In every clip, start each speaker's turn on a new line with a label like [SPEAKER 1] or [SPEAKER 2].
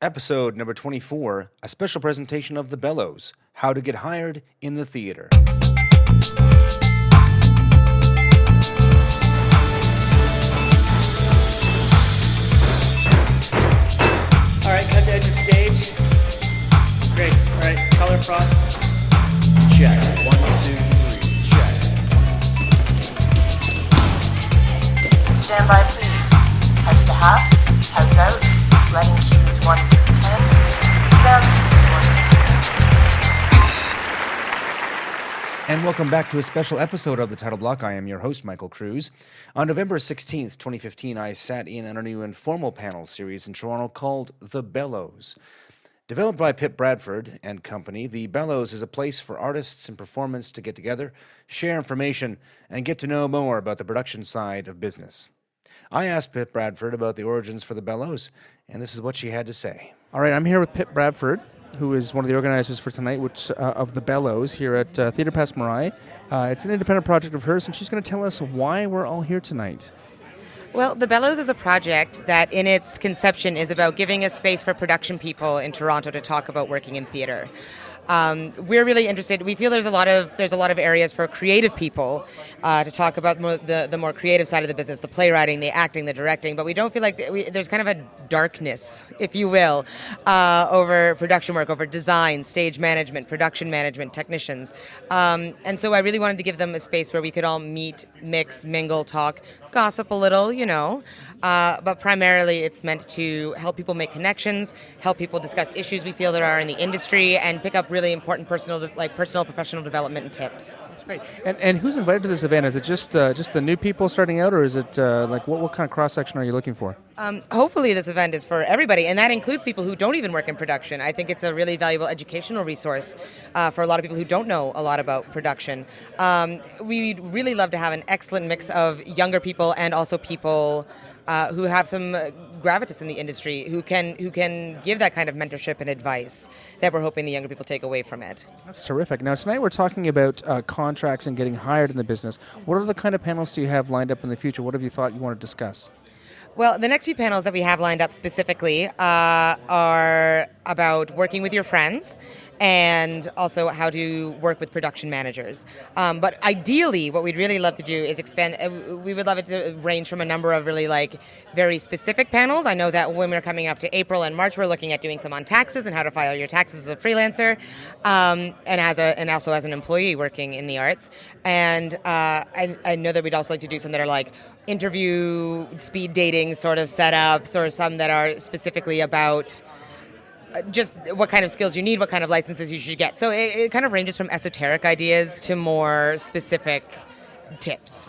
[SPEAKER 1] Episode number 24, a special presentation of The Bellows, How to Get Hired in the Theater.
[SPEAKER 2] All right, cut to edge of stage. Great. All right, color frost.
[SPEAKER 3] Check. 1, 2, 3. Check.
[SPEAKER 4] Stand by, please. House to half, house out, letting cues 1 through 10, down cues 1 through 10.
[SPEAKER 1] And welcome back to a special episode of the Title Block. I am your host, Michael Kruse. On November 16th, 2015, I sat in on a new informal panel series in Toronto called The Bellows. Developed by Bradford and Company, The Bellows is a place for artists and performers to get together, share information, and get to know more about the production side of business. I asked Pip Bradford about the origins for The Bellows, and this is what she had to say. All right, I'm here with Pip Bradford, who is one of the organizers for tonight of The Bellows here at Theatre Passe Muraille. It's an independent project of hers, and she's going to tell us why we're all here tonight.
[SPEAKER 5] Well, The Bellows is a project that in its conception is about giving a space for production people in Toronto to talk about working in theatre. We're really interested. We feel there's a lot of areas for creative people to talk about the more creative side of the business, the playwriting, the acting, the directing. But we don't feel like there's kind of a darkness, if you will, over production work, over design, stage management, production management, technicians. And so I really wanted to give them a space where we could all meet, mix, mingle, talk, gossip a little, but primarily it's meant to help people make connections, help people discuss issues we feel there are in the industry, and pick up really important personal professional development and tips.
[SPEAKER 1] That's great. And who's invited to this event? Is it just the new people starting out, or is it what kind of cross section are you looking for?
[SPEAKER 5] Hopefully this event is for everybody, and that includes people who don't even work in production. I think it's a really valuable educational resource for a lot of people who don't know a lot about production. We'd really love to have an excellent mix of younger people and also people who have some gravitas in the industry, who can give that kind of mentorship and advice that we're hoping the younger people take away from it.
[SPEAKER 1] That's terrific. Now, tonight we're talking about contracts and getting hired in the business. What are the kind of panels do you have lined up in the future? What have you thought you want to discuss?
[SPEAKER 5] Well, the next few panels that we have lined up specifically are about working with your friends and also how to work with production managers. But ideally, what we'd really love to do is expand. We would love it to range from a number of really very specific panels. I know that when we're coming up to April and March, we're looking at doing some on taxes and how to file your taxes as a freelancer, and also as an employee working in the arts. And I know that we'd also like to do some that are like interview, speed dating sort of setups, or some that are specifically about just what kind of skills you need, what kind of licenses you should get. So it kind of ranges from esoteric ideas to more specific tips.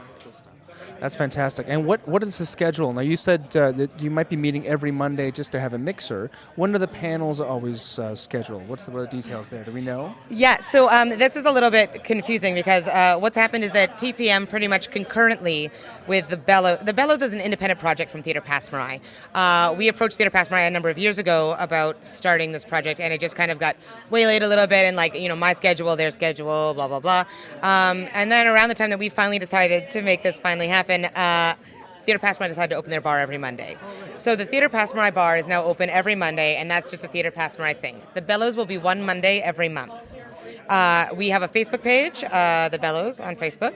[SPEAKER 1] That's fantastic. And what is the schedule? Now, you said that you might be meeting every Monday just to have a mixer. When are the panels always scheduled? What are the details there? Do we know?
[SPEAKER 5] Yeah, so this is a little bit confusing because what's happened is that TPM pretty much concurrently with The Bellows is an independent project from Theatre Passe Muraille. We approached Theatre Passe Muraille a number of years ago about starting this project, and it just kind of got waylaid a little bit, and my schedule, their schedule, blah, blah, blah. And then around the time that we finally decided to make this finally happen, Theatre Passe Muraille decided to open their bar every Monday. So the Theatre Passe Muraille bar is now open every Monday, and that's just a Theatre Passe Muraille thing. The Bellows will be one Monday every month. We have a Facebook page, The Bellows on Facebook,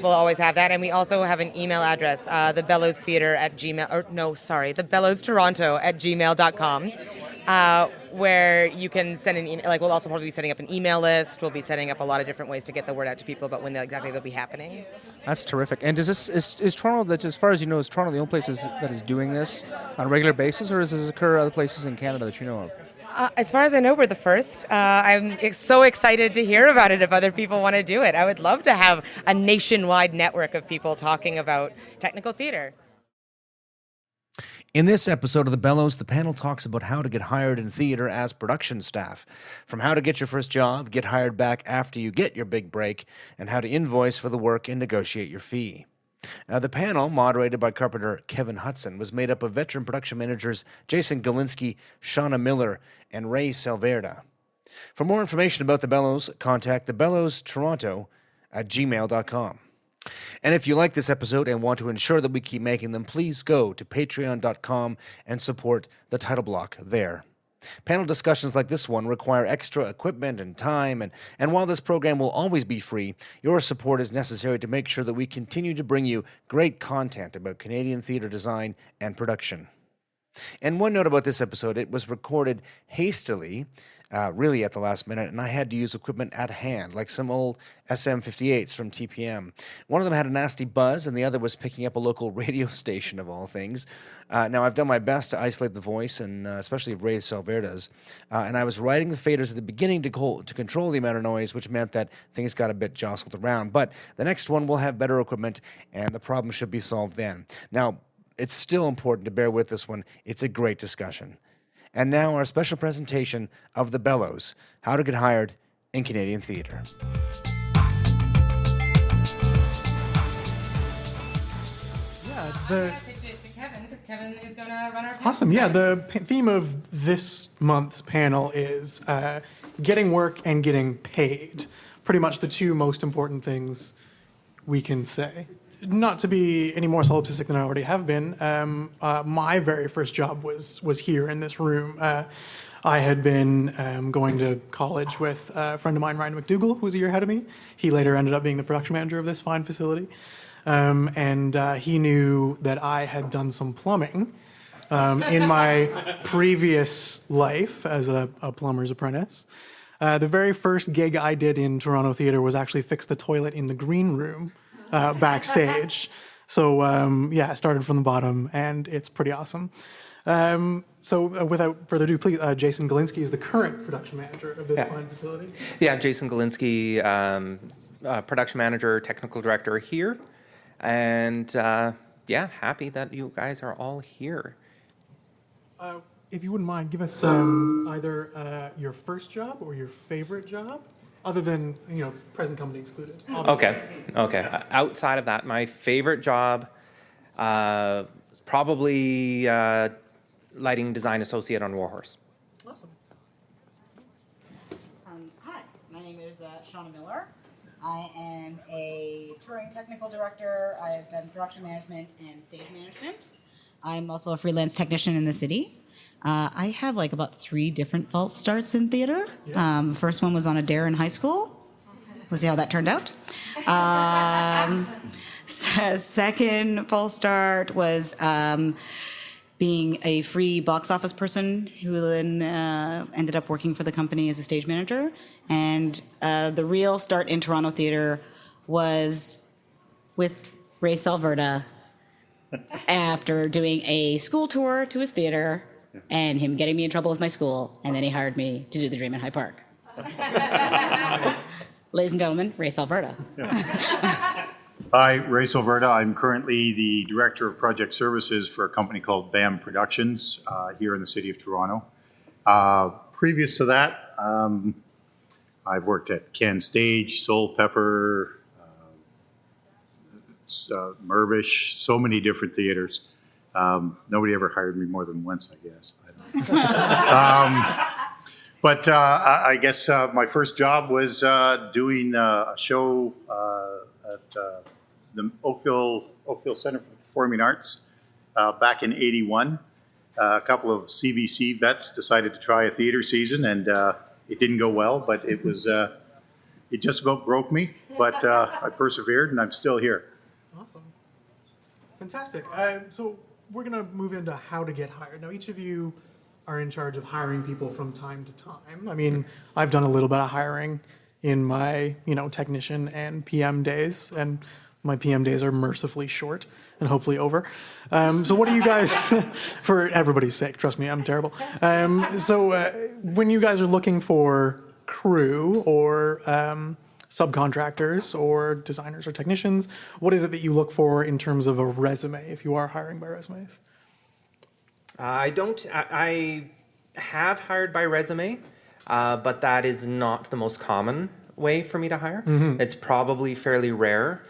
[SPEAKER 5] will always have that, and we also have an email address, thebellowstoronto@gmail.com, where you can send an email. We'll also probably be setting up an email list. We'll be setting up a lot of different ways to get the word out to people about when they'll be happening.
[SPEAKER 1] That's terrific. And is Toronto, as far as you know, is Toronto the only place that is doing this on a regular basis, or does this occur other places in Canada that you know of?
[SPEAKER 5] As far as I know, we're the first. I'm so excited to hear about it if other people want to do it. I would love to have a nationwide network of people talking about technical theater.
[SPEAKER 1] In this episode of The Bellows, the panel talks about how to get hired in theater as production staff, from how to get your first job, get hired back after you get your big break, and how to invoice for the work and negotiate your fee. The panel, moderated by carpenter Kevin Hutson, was made up of veteran production managers Jason Golinski, Shanna Miller, and Ray Salverda. For more information about The Bellows, contact thebellowstoronto@gmail.com. And if you like this episode and want to ensure that we keep making them, please go to patreon.com and support the title block there. Panel discussions like this one require extra equipment and time, and while this program will always be free, your support is necessary to make sure that we continue to bring you great content about Canadian theatre design and production. And one note about this episode, it was recorded hastily, really at the last minute, and I had to use equipment at hand, like some old SM58s from TPM. One of them had a nasty buzz, and the other was picking up a local radio station, of all things. Now, I've done my best to isolate the voice, and especially of Ray Salverda's, and I was writing the faders at the beginning to control the amount of noise, which meant that things got a bit jostled around. But the next one will have better equipment, and the problem should be solved then. Now, it's still important to bear with this one. It's a great discussion. And now our special presentation of the Bellows, How to Get Hired in Canadian Theatre.
[SPEAKER 5] Pitch it to Kevin, because Kevin is going to run our panel.
[SPEAKER 6] Awesome. Yeah, the theme of this month's panel is getting work and getting paid. Pretty much the two most important things we can say. Not to be any more solipsistic than I already have been, my very first job was here in this room. I had been going to college with a friend of mine, Ryan McDougall, who was a year ahead of me. He later ended up being the production manager of this fine facility. And he knew that I had done some plumbing in my previous life as a plumber's apprentice. The very first gig I did in Toronto theatre was actually fix the toilet in the green room backstage. So I started from the bottom, and it's pretty awesome. So without further ado, please, Jason Golinski is the current production manager of this fine facility.
[SPEAKER 7] Yeah, Jason Golinski, production manager, technical director here. And happy that you guys are all here.
[SPEAKER 6] If you wouldn't mind, give us either your first job or your favorite job, other than, present company excluded. Obviously.
[SPEAKER 7] Okay. Outside of that, my favorite job is probably lighting design associate on Warhorse.
[SPEAKER 6] Awesome.
[SPEAKER 8] Hi, my name is Shanna Miller. I am a touring technical director. I have done production management and stage management. I'm also a freelance technician in the city. I have about 3 different false starts in theater. First one was on a dare in high school. We'll see how that turned out. Second false start was being a free box office person who then ended up working for the company as a stage manager. And the real start in Toronto theatre was with Ray Salverda after doing a school tour to his theatre and him getting me in trouble with my school, and then he hired me to do the Dream in High Park. Ladies and gentlemen, Ray Salverda.
[SPEAKER 9] Hi, Ray Salverda. I'm currently the Director of Project Services for a company called BAM Productions here in the city of Toronto. Previous to that, I've worked at Can Stage, Soul Pepper, Mirvish, so many different theaters. Nobody ever hired me more than once, I guess. But I guess my first job was doing a show at the Oakville Center for the Performing Arts back in '81. A couple of CBC vets decided to try a theater season, and it didn't go well, but it was it just about broke me. But I persevered, and I'm still here.
[SPEAKER 6] Awesome. Fantastic. So we're going to move into how to get hired. Now, each of you are in charge of hiring people from time to time. I mean, I've done a little bit of hiring in my, technician and PM days, and my PM days are mercifully short and hopefully over. So what do you guys, for everybody's sake, trust me, I'm terrible. When you guys are looking for crew or subcontractors or designers or technicians, what is it that you look for in terms of a resume if you are hiring by resumes?
[SPEAKER 7] I have hired by resume, but that is not the most common way for me to hire. Mm-hmm. It's probably fairly rare.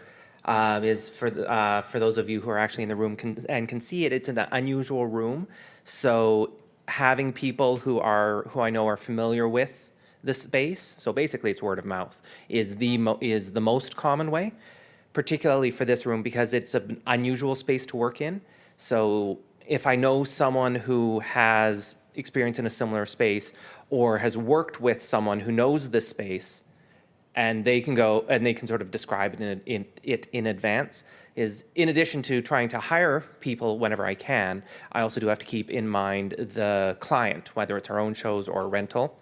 [SPEAKER 7] Is for those of you who are actually in the room can see it. It's an unusual room, so having people who I know are familiar with the space. So basically, it's word of mouth is the most common way. particularly for this room because it's an unusual space to work in. So if I know someone who has experience in a similar space or has worked with someone who knows this space, and they can go and they can sort of describe it in advance, is in addition to trying to hire people whenever I can, I also do have to keep in mind the client, whether it's our own shows or a rental.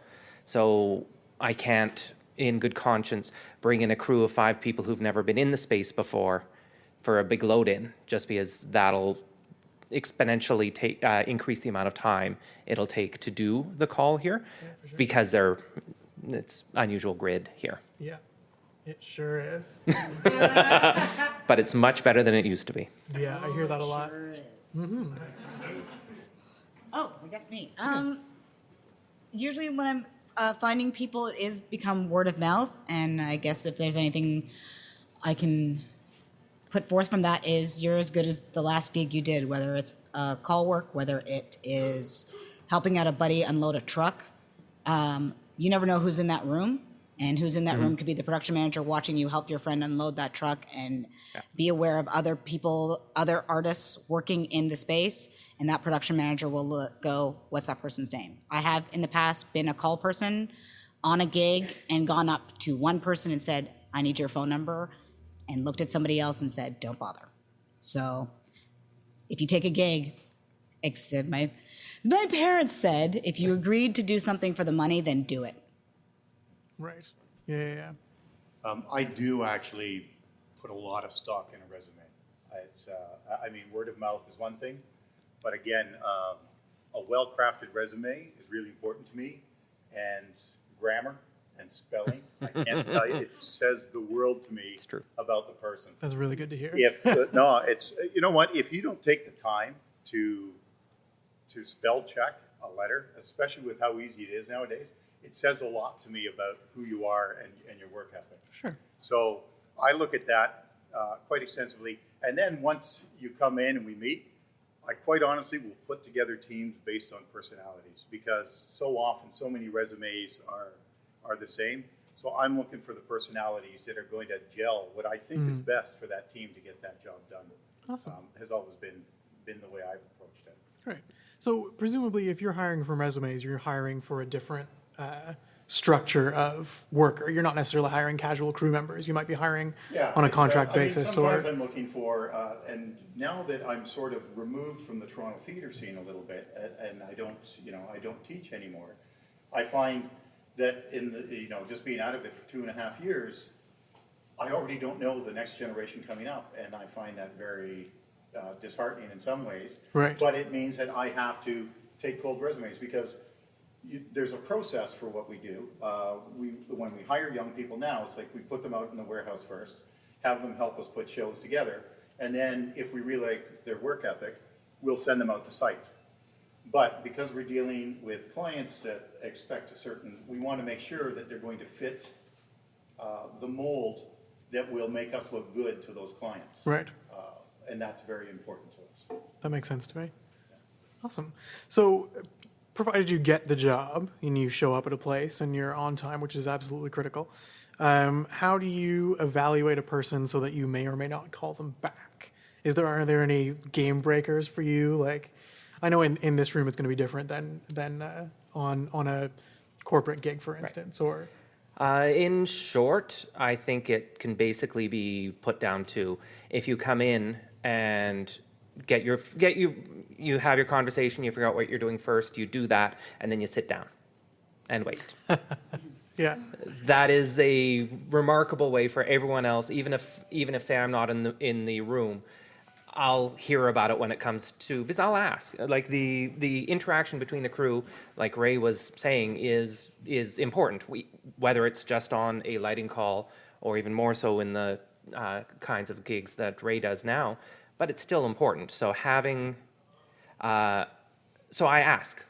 [SPEAKER 7] So I can't, in good conscience, bring in a crew of 5 people who've never been in the space before for a big load-in, just because that'll exponentially increase the amount of time it'll take to do the call here, because it's unusual grid here.
[SPEAKER 6] Yeah, it sure is.
[SPEAKER 7] But it's much better than it used to be.
[SPEAKER 6] Yeah, I hear that a lot.
[SPEAKER 8] Oh, I guess me. Usually when I'm finding people, it is become word of mouth, and I guess if there's anything I can put forth from that is you're as good as the last gig you did, whether it's call work, whether it is helping out a buddy unload a truck. You never know who's in that room, and who's in that room could be the production manager watching you help your friend unload that truck, and be aware of other people, other artists working in the space, and that production manager will go, what's that person's name? I have in the past been a call person on a gig and gone up to one person and said, I need your phone number, and looked at somebody else and said, don't bother. So if you take a gig, except my parents said, if you agreed to do something for the money, then do it.
[SPEAKER 6] Right. Yeah.
[SPEAKER 9] I do actually put a lot of stock in a resume. Word of mouth is one thing, but again, a well-crafted resume is really important to me, and grammar and spelling. I can't tell you, it says the world to me about the person.
[SPEAKER 6] That's really good to hear.
[SPEAKER 9] It's you know what? If you don't take the time to spell check a letter, especially with how easy it is nowadays, it says a lot to me about who you are and your work ethic.
[SPEAKER 6] Sure.
[SPEAKER 9] So I look at that quite extensively. And then once you come in and we meet, I quite honestly will put together teams based on personalities, because so often so many resumes are the same. So I'm looking for the personalities that are going to gel what I think is best for that team to get that job done.
[SPEAKER 6] Awesome.
[SPEAKER 9] Has always been the way I've approached it.
[SPEAKER 6] Right. So presumably if you're hiring from resumes, you're hiring for a different structure of worker. You're not necessarily hiring casual crew members. You might be hiring on a contract basis.
[SPEAKER 9] Sometimes I'm looking for, and now that I'm sort of removed from the Toronto theater scene a little bit, and I don't teach anymore, I find that just being out of it for 2.5 years, I already don't know the next generation coming up, and I find that very disheartening in some ways.
[SPEAKER 6] Right.
[SPEAKER 9] But it means that I have to take cold resumes, because there's a process for what we do. When we hire young people now, it's like we put them out in the warehouse first, have them help us put shows together, and then if we really like their work ethic, we'll send them out to site. But because we're dealing with clients that expect we want to make sure that they're going to fit the mold that will make us look good to those clients.
[SPEAKER 6] Right.
[SPEAKER 9] And that's very important to us.
[SPEAKER 6] That makes sense to me. Awesome. So provided you get the job and you show up at a place and you're on time, which is absolutely critical, how do you evaluate a person so that you may or may not call them back? Are there any game breakers for you? Like, I know in this room it's going to be different than on a corporate gig, for instance, right. Or
[SPEAKER 7] in short, I think it can basically be put down to, if you come in and you have your conversation, you figure out what you're doing first, you do that, and then you sit down and wait.
[SPEAKER 6] Yeah.
[SPEAKER 7] That is a remarkable way for everyone else, even if say I'm not in the room, I'll hear about it when it comes to, because I'll ask. Like the interaction between the crew, like Ray was saying, is important. Whether it's just on a lighting call or even more so in the kinds of gigs that Ray does now, but it's still important. So I ask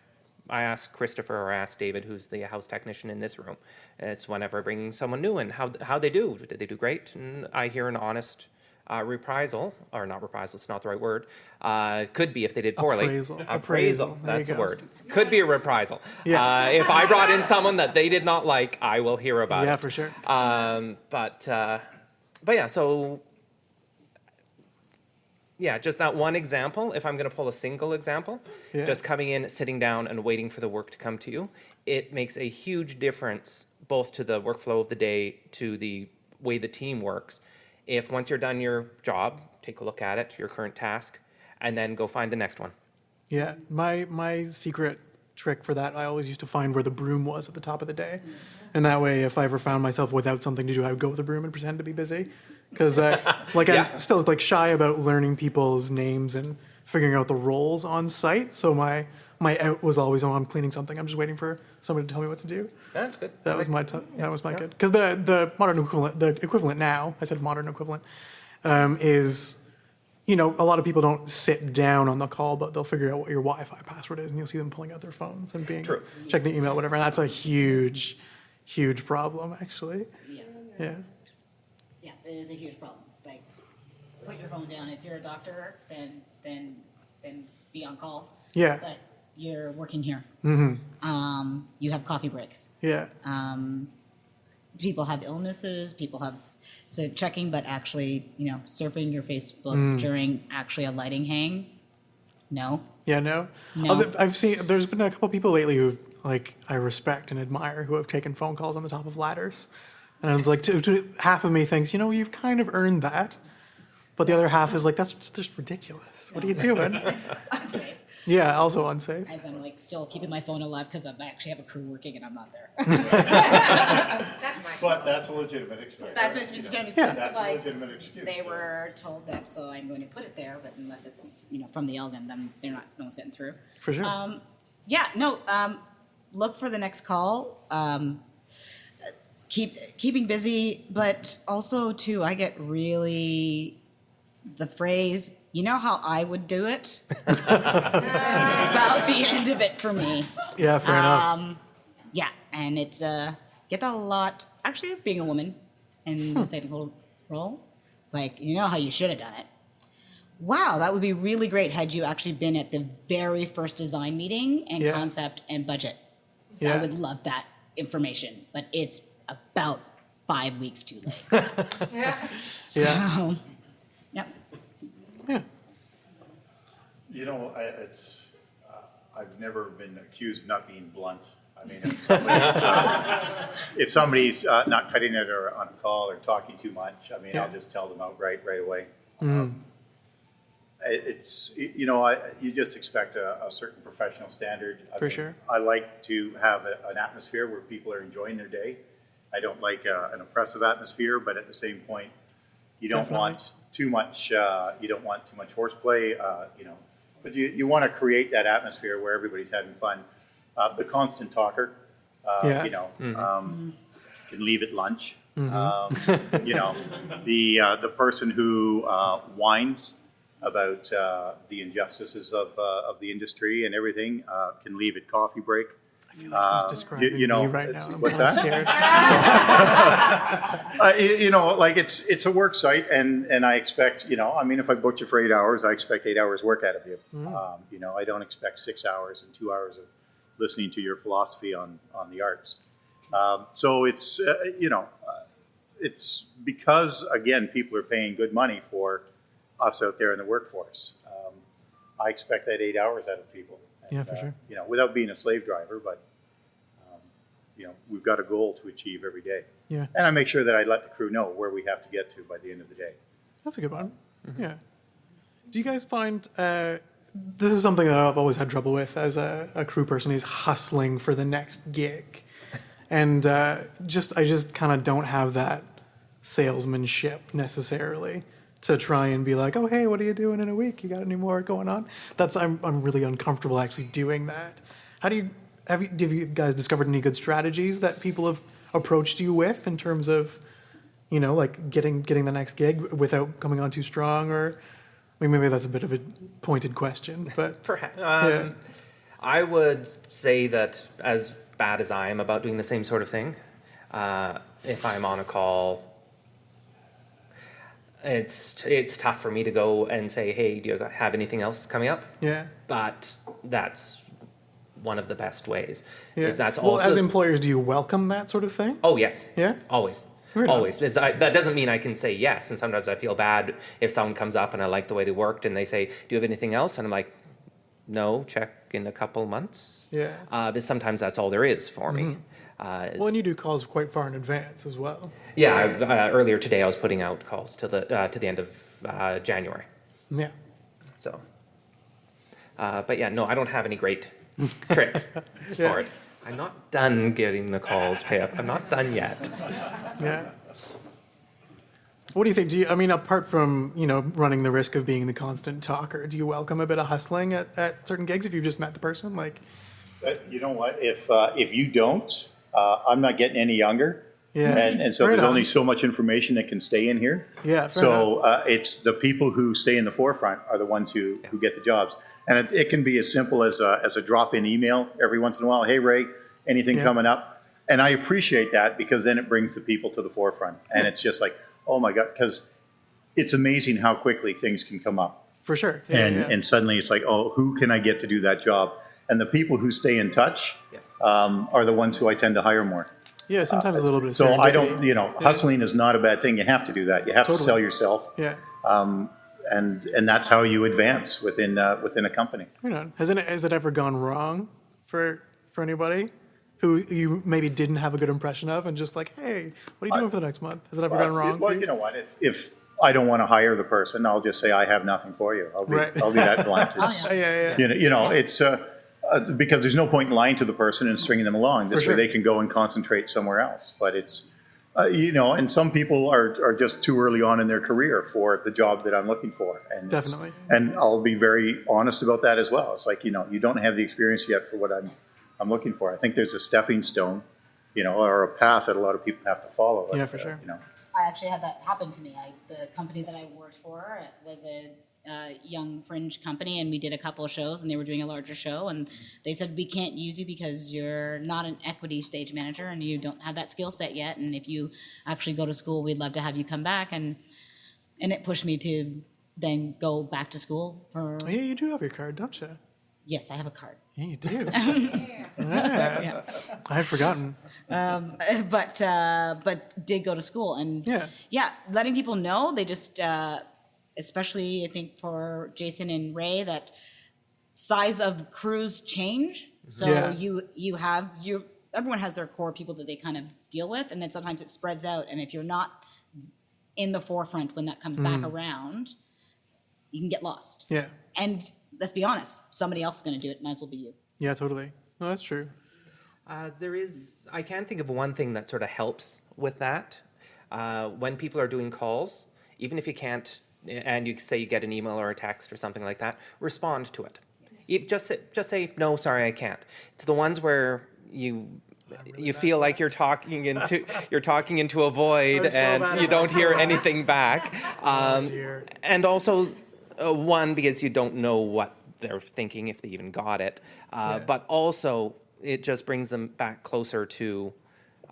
[SPEAKER 7] Christopher or I ask David, who's the house technician in this room. It's whenever I bring someone new in, how they do. Did they do great? And I hear an honest reprisal, or not reprisal, it's not the right word. Could be if they did poorly. Appraisal. That's the word. Could be a reprisal.
[SPEAKER 6] Yes.
[SPEAKER 7] If I brought in someone that they did not like, I will hear about it.
[SPEAKER 6] Yeah, for sure.
[SPEAKER 7] But yeah, so Yeah, just that one example. If I'm going to pull a single example,
[SPEAKER 6] Yeah.
[SPEAKER 7] just coming in, sitting down, and waiting for the work to come to you, it makes a huge difference both to the workflow of the day, to the way the team works. If once you're done your job, take a look at it, your current task, and then go find the next one.
[SPEAKER 6] Yeah, my secret trick for that, I always used to find where the broom was at the top of the day. And that way, if I ever found myself without something to do, I would go with the broom and pretend to be busy. Because
[SPEAKER 7] Yeah.
[SPEAKER 6] I'm still like shy about learning people's names and figuring out the roles on site. So my out was always, oh, I'm cleaning something. I'm just waiting for somebody to tell me what to do.
[SPEAKER 7] That's good.
[SPEAKER 6] That was my good. Because the modern equivalent, the equivalent now, I said modern equivalent, is, you know, a lot of people don't sit down on the call, but they'll figure out what your Wi-Fi password is, and you'll see them pulling out their phones and
[SPEAKER 7] True.
[SPEAKER 6] checking the email, whatever. And that's a huge problem, actually.
[SPEAKER 8] Yeah.
[SPEAKER 6] Yeah.
[SPEAKER 8] Yeah, it is a huge problem. Like, put your phone down. If you're a doctor, then be on call.
[SPEAKER 6] Yeah.
[SPEAKER 8] But you're working here.
[SPEAKER 6] Mm-hmm.
[SPEAKER 8] You have coffee breaks.
[SPEAKER 6] Yeah.
[SPEAKER 8] People have illnesses. So checking, but actually, you know, surfing your Facebook during actually a lighting hang. No.
[SPEAKER 6] Yeah, no.
[SPEAKER 8] No.
[SPEAKER 6] I've seen, there's been a couple people lately who, like, I respect and admire who have taken phone calls on the top of ladders. And I was like, half of me thinks, you know, you've kind of earned that. But the other half is like, that's just ridiculous. What are you doing?
[SPEAKER 8] It's unsafe.
[SPEAKER 6] Yeah, also unsafe.
[SPEAKER 8] As I'm like still keeping my phone alive because I actually have a crew working and I'm not there.
[SPEAKER 9] But that's a legitimate excuse.
[SPEAKER 8] That's a legitimate excuse.
[SPEAKER 6] Yeah.
[SPEAKER 9] That's a
[SPEAKER 8] Like,
[SPEAKER 9] legitimate excuse.
[SPEAKER 8] they
[SPEAKER 9] so-
[SPEAKER 8] were told that, so I'm going to put it there. But unless it's, you know, from the Elgin, then no one's getting through.
[SPEAKER 6] For sure.
[SPEAKER 8] Look for the next call. Keeping busy, but also too, I get really the phrase, you know how I would do it? It's about the end of it for me.
[SPEAKER 6] Yeah, fair enough.
[SPEAKER 8] Yeah, and it's get that a lot. Actually, being a woman in this technical role, it's like, you know how you should have done it. Wow, that would be really great had you actually been at the very first design meeting and
[SPEAKER 6] Yeah.
[SPEAKER 8] concept and budget.
[SPEAKER 6] Yeah.
[SPEAKER 8] I would love that information, but it's about 5 weeks too late. So,
[SPEAKER 6] Yeah.
[SPEAKER 8] yep.
[SPEAKER 6] Yeah.
[SPEAKER 9] You know, I've never been accused of not being blunt. I mean, if somebody's not cutting it or on a call or talking too much, I mean,
[SPEAKER 6] Yeah.
[SPEAKER 9] I'll just tell them outright right away.
[SPEAKER 6] Mm-hmm.
[SPEAKER 9] You just expect a certain professional standard.
[SPEAKER 6] For sure.
[SPEAKER 9] I like to have an atmosphere where people are enjoying their day. I don't like an oppressive atmosphere, but at the same point, you don't
[SPEAKER 6] Definitely.
[SPEAKER 9] want too much. You don't want too much horseplay. But you want to create that atmosphere where everybody's having fun. The constant talker,
[SPEAKER 6] Yeah.
[SPEAKER 9] can leave at lunch. The person who whines about the injustices of the industry and everything can leave at coffee break.
[SPEAKER 6] I feel like he's describing me right now. I'm
[SPEAKER 9] What's
[SPEAKER 6] kind of
[SPEAKER 9] that?
[SPEAKER 6] scared.
[SPEAKER 9] It's a work site, and I expect, I mean, if I booked you for 8 hours, I expect 8 hours work out of you. I don't expect 6 hours and 2 hours of listening to your philosophy on the arts. So it's because, again, people are paying good money for us out there in the workforce. I expect that 8 hours out of people. And,
[SPEAKER 6] Yeah, for sure.
[SPEAKER 9] Without being a slave driver, but we've got a goal to achieve every day.
[SPEAKER 6] Yeah.
[SPEAKER 9] And I make sure that I let the crew know where we have to get to by the end of the day.
[SPEAKER 6] That's a good one. Yeah. Do you guys find this is something that I've always had trouble with as a crew person, is hustling for the next gig, and I just kind of don't have that salesmanship necessarily to try and be like, oh hey, what are you doing in a week? You got any more going on? I'm really uncomfortable actually doing that. Have you guys discovered any good strategies that people have approached you with in terms of, like getting the next gig without coming on too strong? Or, I mean, maybe that's a bit of a pointed question, but
[SPEAKER 7] Perhaps.
[SPEAKER 6] yeah.
[SPEAKER 7] I would say that as bad as I am about doing the same sort of thing, if I'm on a call, it's tough for me to go and say, hey, do you have anything else coming up?
[SPEAKER 6] Yeah.
[SPEAKER 7] But that's one of the best ways.
[SPEAKER 6] Yeah.
[SPEAKER 7] Is that's
[SPEAKER 6] well,
[SPEAKER 7] also,
[SPEAKER 6] as employers, do you welcome that sort of thing?
[SPEAKER 7] oh, yes.
[SPEAKER 6] Yeah?
[SPEAKER 7] Always. Always. Because that doesn't mean I can say yes. And sometimes I feel bad if someone comes up and I like the way they worked and they say, do you have anything else? And I'm like, no, check in a couple months.
[SPEAKER 6] Yeah.
[SPEAKER 7] But sometimes that's all there is for me.
[SPEAKER 6] Well, and you do calls quite far in advance as well.
[SPEAKER 7] Yeah, earlier today I was putting out calls to the end of January.
[SPEAKER 6] Yeah.
[SPEAKER 7] So, but yeah, no, I don't have any great tricks for it. I'm not done getting the calls pay up. I'm not done yet.
[SPEAKER 6] Yeah. What do you think? I mean, apart from, running the risk of being the constant talker, do you welcome a bit of hustling at certain gigs if you've just met the person? Like,
[SPEAKER 9] You know what? If you don't, I'm not getting any younger.
[SPEAKER 6] Yeah.
[SPEAKER 9] And so
[SPEAKER 6] Right
[SPEAKER 9] there's
[SPEAKER 6] on.
[SPEAKER 9] only so much information that can stay in here.
[SPEAKER 6] Yeah, fair
[SPEAKER 9] So it's the people who stay in the forefront are the ones who get the jobs. And it can be as simple as a drop-in email every once in a while. Hey, Ray, anything coming up? And I appreciate that because then it brings the people to the forefront. And it's just like, oh my God, because it's amazing how quickly things can come up.
[SPEAKER 6] For sure.
[SPEAKER 9] And suddenly it's like, oh, who can I get to do that job? And the people who stay in touch are the ones who I tend to hire more.
[SPEAKER 6] Yeah, sometimes a little bit of
[SPEAKER 9] So I
[SPEAKER 6] serendipity.
[SPEAKER 9] don't, hustling is not a bad thing. You have to do that. You have to sell yourself.
[SPEAKER 6] Yeah.
[SPEAKER 9] And that's how you advance within a company.
[SPEAKER 6] Right on. Has it ever gone wrong for anybody who you maybe didn't have a good impression of and just like, hey, what are you doing for the next month? Has it ever gone wrong?
[SPEAKER 9] Well,
[SPEAKER 6] for you?
[SPEAKER 9] you know what? If I don't want to hire the person, I'll just say I have nothing for you. I'll be that blunt. It's,
[SPEAKER 6] Yeah.
[SPEAKER 9] it's because there's no point in lying to the person and stringing them along. This
[SPEAKER 6] For
[SPEAKER 9] way
[SPEAKER 6] sure.
[SPEAKER 9] they can go and concentrate somewhere else. But it's, and some people are just too early on in their career for the job that I'm looking for. And
[SPEAKER 6] Definitely.
[SPEAKER 9] And I'll be very honest about that as well. It's like, you don't have the experience yet for what I'm looking for. I think there's a stepping stone, or a path that a lot of people have to follow.
[SPEAKER 6] Yeah, for sure.
[SPEAKER 8] I actually had that happen to me. The company that I worked for was a young fringe company, and we did a couple of shows, and they were doing a larger show, and they said, we can't use you because you're not an equity stage manager and you don't have that skill set yet, and if you actually go to school, we'd love to have you come back. And it pushed me to then go back to school for...
[SPEAKER 6] Oh, yeah, you do have your card, don't you?
[SPEAKER 8] Yes, I have a card.
[SPEAKER 6] Yeah, you do. Yeah. I had forgotten.
[SPEAKER 8] But did go to school, and letting people know. They just, especially I think for Jason and Ray, that size of crews change. So everyone has their core people that they kind of deal with, and then sometimes it spreads out. And if you're not in the forefront when that comes back around, you can get lost.
[SPEAKER 6] Yeah.
[SPEAKER 8] And let's be honest, somebody else is going to do it. Might as well be you.
[SPEAKER 6] Yeah, totally. No, that's true.
[SPEAKER 7] I can think of one thing that sort of helps with that. When people are doing calls, even if you can't, and you say you get an email or a text or something like that, respond to it. You just say, no, sorry, I can't. It's the ones where you feel like you're talking into a void and you don't hear anything back. And also, one, because you don't know what they're thinking, if they even got it. But also, it just brings them back closer to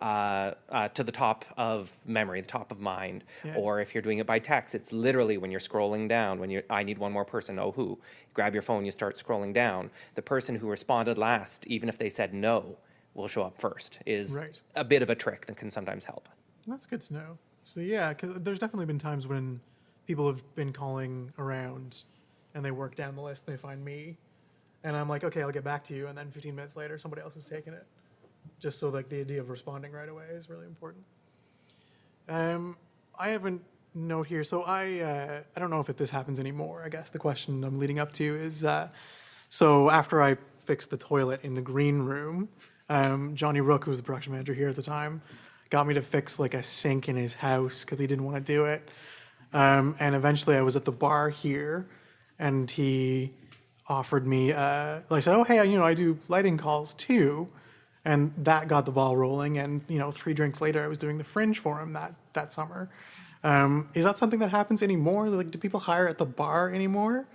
[SPEAKER 7] the top of memory, the top of mind. Or if you're doing it by text, it's literally when you're scrolling down, I need one more person, oh who? Grab your phone, you start scrolling down. The person who responded last, even if they said no, will show up first, is a bit of a trick that can sometimes help.
[SPEAKER 6] That's good to know. So yeah, because there's definitely been times when people have been calling around and they work down the list, they find me, and I'm like, okay, I'll get back to you, and then 15 minutes later, somebody else has taken it. Just so like the idea of responding right away is really important. I have a note here, so I don't know if this happens anymore. I guess the question I'm leading up to is, so after I fixed the toilet in the green room, Johnny Rook, who was the production manager here at the time, got me to fix like a sink in his house because he didn't want to do it. And eventually I was at the bar here, and he offered me, I said, oh, hey, I do lighting calls too. And that got the ball rolling. And, 3 drinks later, I was doing the Fringe for him that summer. Is that something that happens anymore? Like, do people hire at the bar anymore?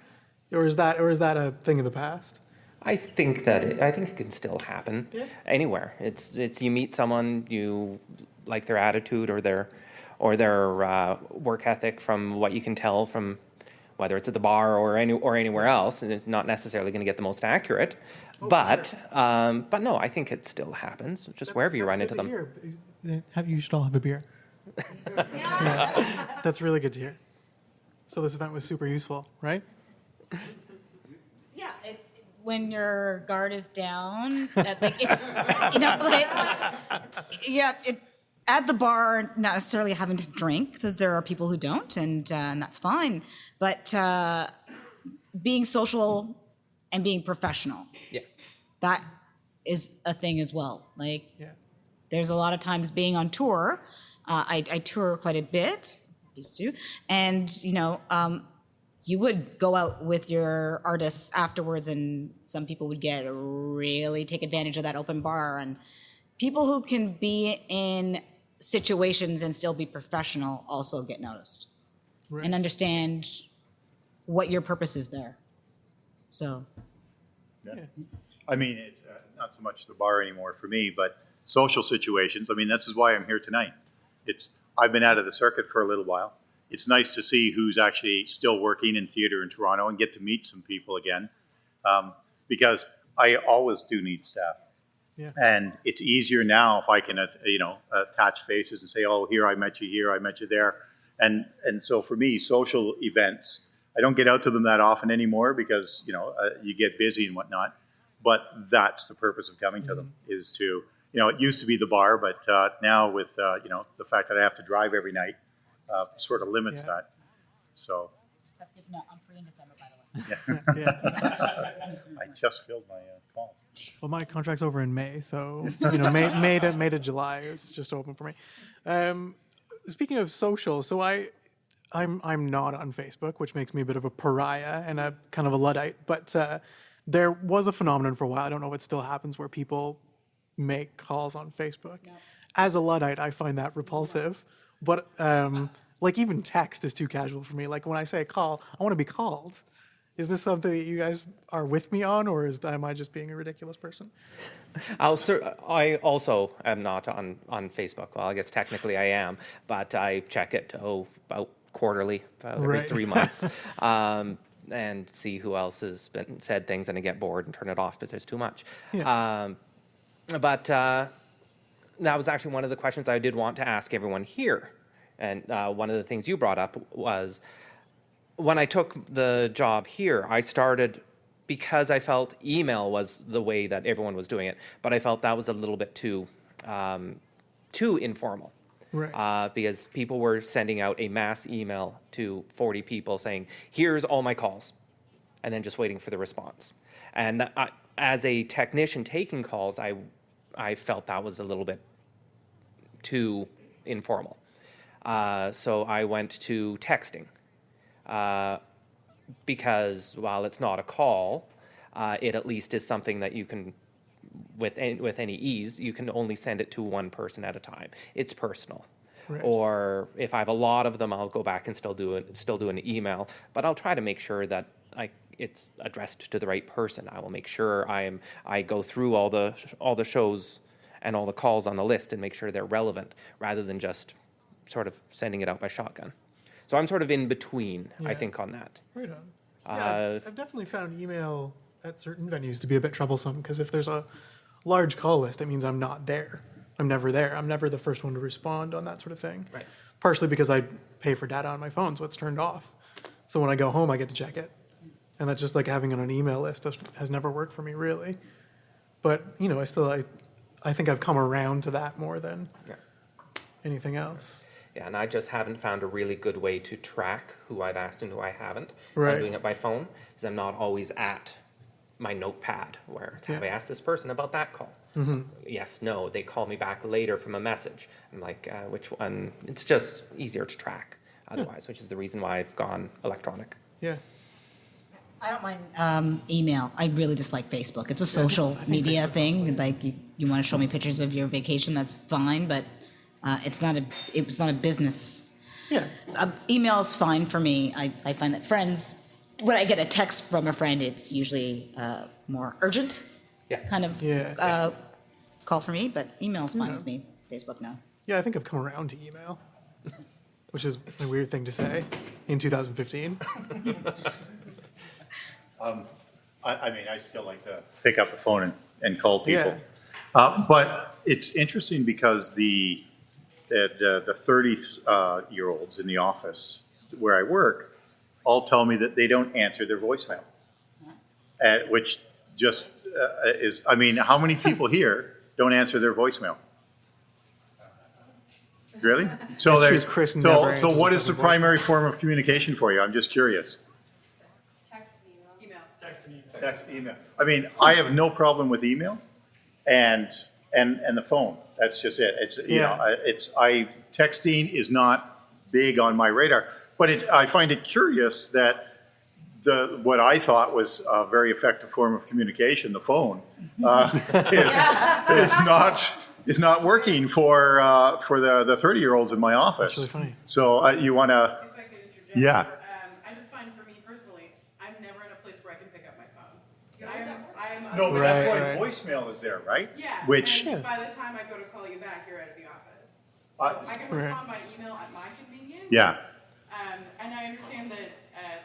[SPEAKER 6] Or is that a thing of the past?
[SPEAKER 7] I think it can still happen anywhere. It's you meet someone, you like their attitude or their work ethic from what you can tell from whether it's at the bar or anywhere else, and it's not necessarily going to get the most accurate. But no, I think it still happens. Just wherever you run into them.
[SPEAKER 6] You should all have a beer. That's really good to hear. So this event was super useful, right?
[SPEAKER 8] Yeah, when your guard is down, like it's, you know, like, yeah, at the bar, not necessarily having to drink, because there are people who don't, and that's fine. But being social and being professional,
[SPEAKER 7] Yes.
[SPEAKER 8] that is a thing as well. Like,
[SPEAKER 6] Yeah.
[SPEAKER 8] there's a lot of times being on tour. I tour quite a bit, used to, and you know, you would go out with your artists afterwards, and some people would get really take advantage of that open bar. And people who can be in situations and still be professional also get noticed
[SPEAKER 6] Right.
[SPEAKER 8] and understand what your purpose is there. So,
[SPEAKER 9] Yeah. I mean, it's not so much the bar anymore for me, but social situations. I mean, this is why I'm here tonight. I've been out of the circuit for a little while. It's nice to see who's actually still working in theater in Toronto and get to meet some people again, because I always do need staff.
[SPEAKER 6] Yeah.
[SPEAKER 9] And it's easier now if I can, attach faces and say, oh, here, I met you there. And so for me, social events, I don't get out to them that often anymore because, you get busy and whatnot. But that's the purpose of coming to them, is to, it used to be the bar, but now with, the fact that I have to drive every night sort of limits that. So.
[SPEAKER 8] that's good to know. I'm free in December, by the way.
[SPEAKER 6] Yeah.
[SPEAKER 9] I just filled my call.
[SPEAKER 6] Well, my contract's over in May, so May to July is just open for me. Speaking of social, so I'm not on Facebook, which makes me a bit of a pariah and a kind of a Luddite. But there was a phenomenon for a while. I don't know if it still happens where people make calls on Facebook. No. As a Luddite, I find that repulsive. But like even text is too casual for me. Like when I say call, I want to be called. Is this something that you guys are with me on, or am I just being a ridiculous person?
[SPEAKER 7] I also am not on Facebook. Well, I guess technically I am, but I check it about quarterly, about every 3 months, and see who else has said things, and I get bored and turn it off because there's too much.
[SPEAKER 6] Yeah.
[SPEAKER 7] But that was actually one of the questions I did want to ask everyone here. And one of the things you brought up was, when I took the job here, I started because I felt email was the way that everyone was doing it, but I felt that was a little bit too informal.
[SPEAKER 6] Right.
[SPEAKER 7] Because people were sending out a mass email to 40 people saying, here's all my calls, and then just waiting for the response. And as a technician taking calls, I felt that was a little bit too informal. So I went to texting. Because while it's not a call, it at least is something that you can, with any ease, you can only send it to one person at a time. It's personal.
[SPEAKER 6] Right.
[SPEAKER 7] Or if I have a lot of them, I'll go back and still do an email. But I'll try to make sure that it's addressed to the right person. I will make sure I go through all the shows and all the calls on the list and make sure they're relevant, rather than just sort of sending it out by shotgun. So I'm sort of in between, I think, on that.
[SPEAKER 6] Right on. Yeah, I've definitely found email at certain venues to be a bit troublesome, because if there's a large call list, it means I'm not there. I'm never there. I'm never the first one to respond on that sort of thing.
[SPEAKER 7] Right.
[SPEAKER 6] Partially because I pay for data on my phone, so it's turned off. So when I go home, I get to check it. And that's just like having it on an email list has never worked for me, really. But, I think I've come around to that more than anything else.
[SPEAKER 7] Yeah, and I just haven't found a really good way to track who I've asked and who I haven't.
[SPEAKER 6] Right.
[SPEAKER 7] I'm doing it by phone, because I'm not always at my notepad where have I asked this person about that call?
[SPEAKER 6] Mm-hmm.
[SPEAKER 7] Yes, no. They call me back later from a message. I'm like, which one? It's just easier to track otherwise, which is the reason why I've gone electronic.
[SPEAKER 6] Yeah.
[SPEAKER 8] I don't mind email. I really dislike Facebook. It's a social media thing. Like you want to show me pictures of your vacation, that's fine, but it's not a business.
[SPEAKER 6] Yeah.
[SPEAKER 8] So, email is fine for me. I find that friends, when I get a text from a friend, it's usually more urgent kind of call for me, but email is fine with me. Facebook, no.
[SPEAKER 6] Yeah, I think I've come around to email, which is a weird thing to say in 2015.
[SPEAKER 9] I still like to pick up the phone and call people.
[SPEAKER 6] Yeah.
[SPEAKER 9] But it's interesting because the 30-year-olds in the office where I work all tell me that they don't answer their voicemail, which just is, I mean, how many people here don't answer their voicemail? Really? So
[SPEAKER 6] It's true,
[SPEAKER 9] there's
[SPEAKER 6] Chris
[SPEAKER 9] so
[SPEAKER 6] never
[SPEAKER 9] so
[SPEAKER 6] answers
[SPEAKER 9] what
[SPEAKER 6] the
[SPEAKER 9] is the
[SPEAKER 6] voicemail.
[SPEAKER 9] primary form of communication for you? I'm just curious.
[SPEAKER 2] Text and email.
[SPEAKER 9] Text, email. I mean, I have no problem with email, and the phone. That's just it. It's texting is not big on my radar, but I find it curious that what I thought was a very effective form of communication, the phone, is not working for the 30-year-olds in my office.
[SPEAKER 6] That's really funny.
[SPEAKER 9] So you want to?
[SPEAKER 10] If I could interject.
[SPEAKER 9] Yeah.
[SPEAKER 10] I just find for me personally, I'm never in a place where I can pick up my phone.
[SPEAKER 9] No, but
[SPEAKER 6] Right,
[SPEAKER 9] that's why
[SPEAKER 6] right.
[SPEAKER 9] voicemail is there, right?
[SPEAKER 10] Yeah.
[SPEAKER 9] Which
[SPEAKER 10] And by the time I go to call you back, you're out of the office. So I can
[SPEAKER 6] Right.
[SPEAKER 10] respond by email at my convenience.
[SPEAKER 9] yeah.
[SPEAKER 10] And I understand that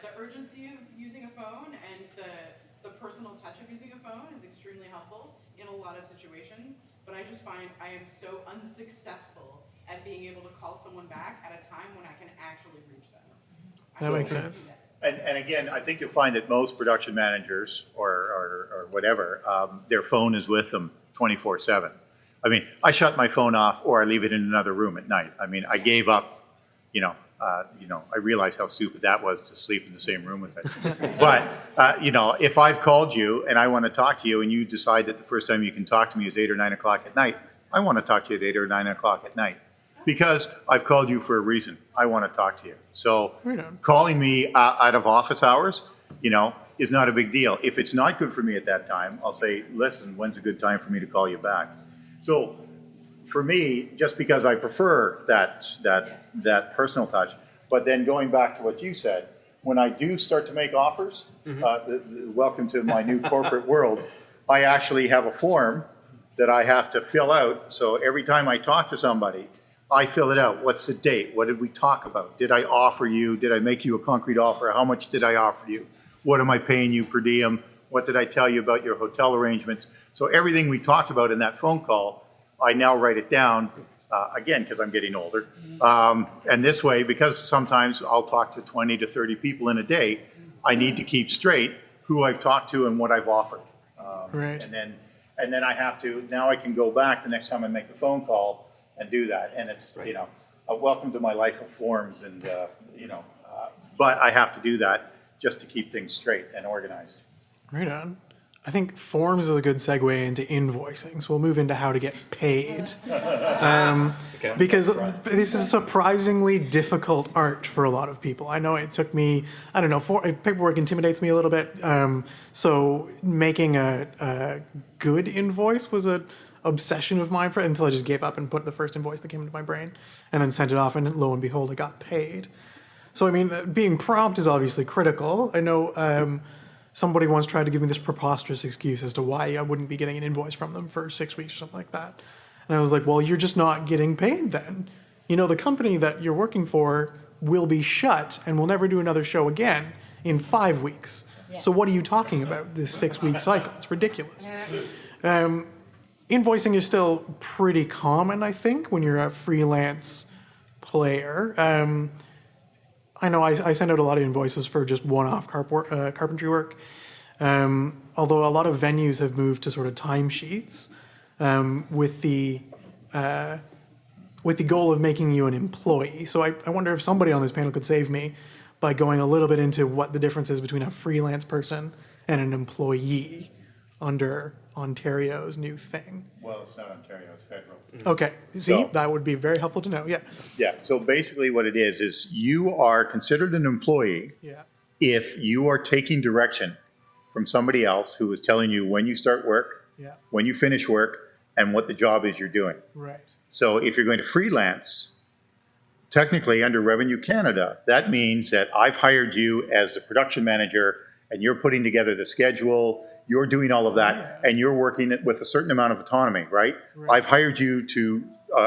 [SPEAKER 10] the urgency of using a phone and the personal touch of using a phone is extremely helpful in a lot of situations. But I just find I am so unsuccessful at being able to call someone back at a time when I can actually reach them.
[SPEAKER 6] That makes sense.
[SPEAKER 9] And again, I think you'll find that most production managers or whatever, their phone is with them 24/7. I mean, I shut my phone off or I leave it in another room at night. I mean, I gave up, I realized how stupid that was to sleep in the same room with it. But, if I've called you and I want to talk to you and you decide that the first time you can talk to me is 8 or 9 o'clock at night, I want to talk to you at 8 or 9 o'clock at night. Because I've called you for a reason. I want to talk to you. So
[SPEAKER 6] Right on.
[SPEAKER 9] calling me out of office hours, is not a big deal. If it's not good for me at that time, I'll say, listen, when's a good time for me to call you back? So for me, just because I prefer that personal touch, but then going back to what you said, when I do start to make offers, welcome to my new corporate world, I actually have a form that I have to fill out. So every time I talk to somebody, I fill it out. What's the date? What did we talk about? Did I offer you? Did I make you a concrete offer? How much did I offer you? What am I paying you per diem? What did I tell you about your hotel arrangements? So everything we talked about in that phone call, I now write it down, again, because I'm getting older. And this way, because sometimes I'll talk to 20 to 30 people in a day, I need to keep straight who I've talked to and what I've offered.
[SPEAKER 6] Right.
[SPEAKER 9] And then I have to, now I can go back the next time I make the phone call and do that. And it's, a welcome to my life of forms and, but I have to do that just to keep things straight and organized.
[SPEAKER 6] Right on. I think forms is a good segue into invoicing. So we'll move into how to get paid. Because this is a surprisingly difficult art for a lot of people. I know it took me, paperwork intimidates me a little bit. So making a good invoice was an obsession of mine until I just gave up and put the first invoice that came into my brain and then sent it off, and lo and behold, I got paid. So, I mean, being prompt is obviously critical. I know somebody once tried to give me this preposterous excuse as to why I wouldn't be getting an invoice from them for 6 weeks or something like that. And I was like, well, you're just not getting paid then. The company that you're working for will be shut and will never do another show again in 5 weeks. Yeah. So what are you talking about, this 6-week cycle? It's ridiculous. Invoicing is still pretty common, I think, when you're a freelance player. I know I send out a lot of invoices for just one-off carpentry work, although a lot of venues have moved to sort of timesheets with the goal of making you an employee. So I wonder if somebody on this panel could save me by going a little bit into what the difference is between a freelance person and an employee under Ontario's new thing.
[SPEAKER 9] Well, it's not Ontario, it's federal.
[SPEAKER 6] Okay. See, that would be very helpful to know. Yeah.
[SPEAKER 9] Yeah. So basically what it is you are considered an employee if you are taking direction from somebody else who is telling you when you start work, when you finish work, and what the job is you're doing.
[SPEAKER 6] Right.
[SPEAKER 9] So if you're going to freelance, technically under Revenue Canada, that means that I've hired you as the production manager and you're putting together the schedule, you're doing all of that, and you're working with a certain amount of autonomy, right? I've hired you to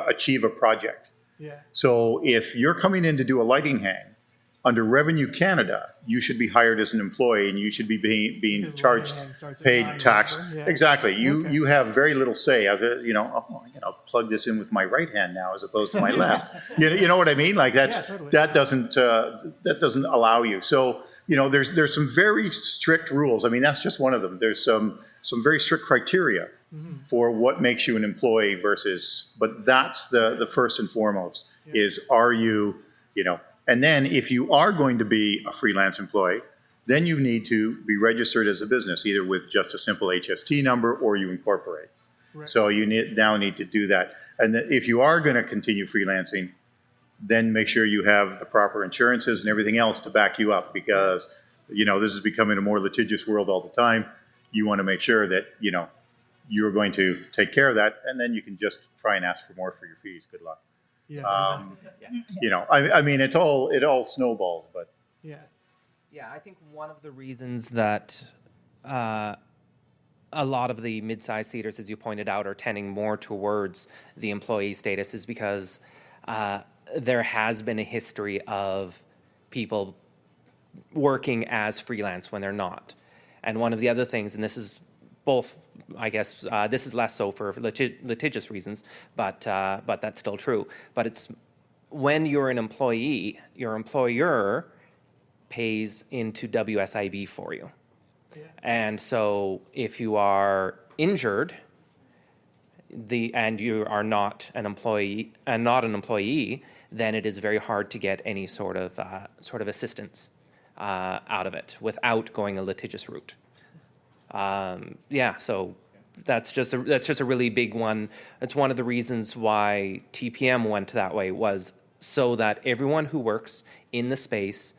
[SPEAKER 9] achieve a project.
[SPEAKER 6] Yeah.
[SPEAKER 9] So if you're coming in to do a lighting hang Under Revenue Canada, you should be hired as an employee and you should be being
[SPEAKER 6] Because
[SPEAKER 9] charged,
[SPEAKER 6] line starts at
[SPEAKER 9] paid
[SPEAKER 6] 9 or
[SPEAKER 9] tax.
[SPEAKER 6] whatever, yeah.
[SPEAKER 9] Exactly.
[SPEAKER 6] Okay.
[SPEAKER 9] You have very little say. I'll plug this in with my right hand now as opposed to my left. You know what I mean? Like
[SPEAKER 6] totally.
[SPEAKER 9] that doesn't allow you. So there's some very strict rules. I mean, that's just one of them. There's some very strict criteria for what makes you an employee versus. But that's the first and foremost is are you And then if you are going to be a freelance employee, then you need to be registered as a business, either with just a simple HST number or you incorporate.
[SPEAKER 6] Right.
[SPEAKER 9] So you now need to do that. And if you are going to continue freelancing, then make sure you have the proper insurances and everything else to back you up because, this is becoming a more litigious world all the time. You want to make sure that, you're going to take care of that, and then you can just try and ask for more for your fees. Good luck.
[SPEAKER 6] Yeah.
[SPEAKER 9] I mean, it all snowballs, but
[SPEAKER 6] Yeah.
[SPEAKER 7] Yeah, I think one of the reasons that a lot of the mid-sized theaters, as you pointed out, are tending more towards the employee status is because there has been a history of people working as freelance when they're not. And one of the other things, and this is both, I guess, this is less so for litigious reasons, but that's still true. But it's when you're an employee, your employer pays into WSIB for you.
[SPEAKER 6] Yeah.
[SPEAKER 7] And so if you are injured, and you are not an employee, then it is very hard to get any sort of assistance out of it without going a litigious route. So that's just a really big one. It's one of the reasons why TPM went that way, was so that everyone who works in the space,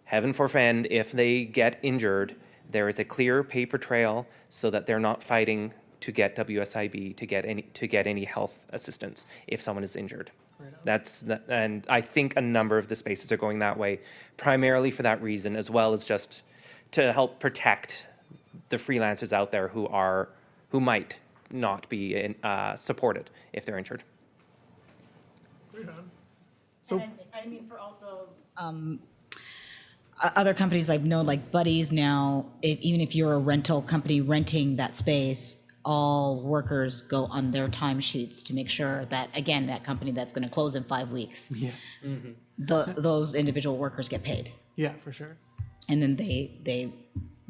[SPEAKER 7] heaven forfend, if they get injured, there is a clear paper trail so that they're not fighting to get WSIB, to get any health assistance if someone is injured. And I think a number of the spaces are going that way, primarily for that reason, as well as just to help protect the freelancers out there who might not be supported if they're injured.
[SPEAKER 8] So I mean, for also other companies I've known, like Buddies now, even if you're a rental company renting that space, all workers go on their timesheets to make sure that, again, that company that's going to close in 5 weeks, those individual workers get paid.
[SPEAKER 6] Yeah, for sure.
[SPEAKER 8] And then they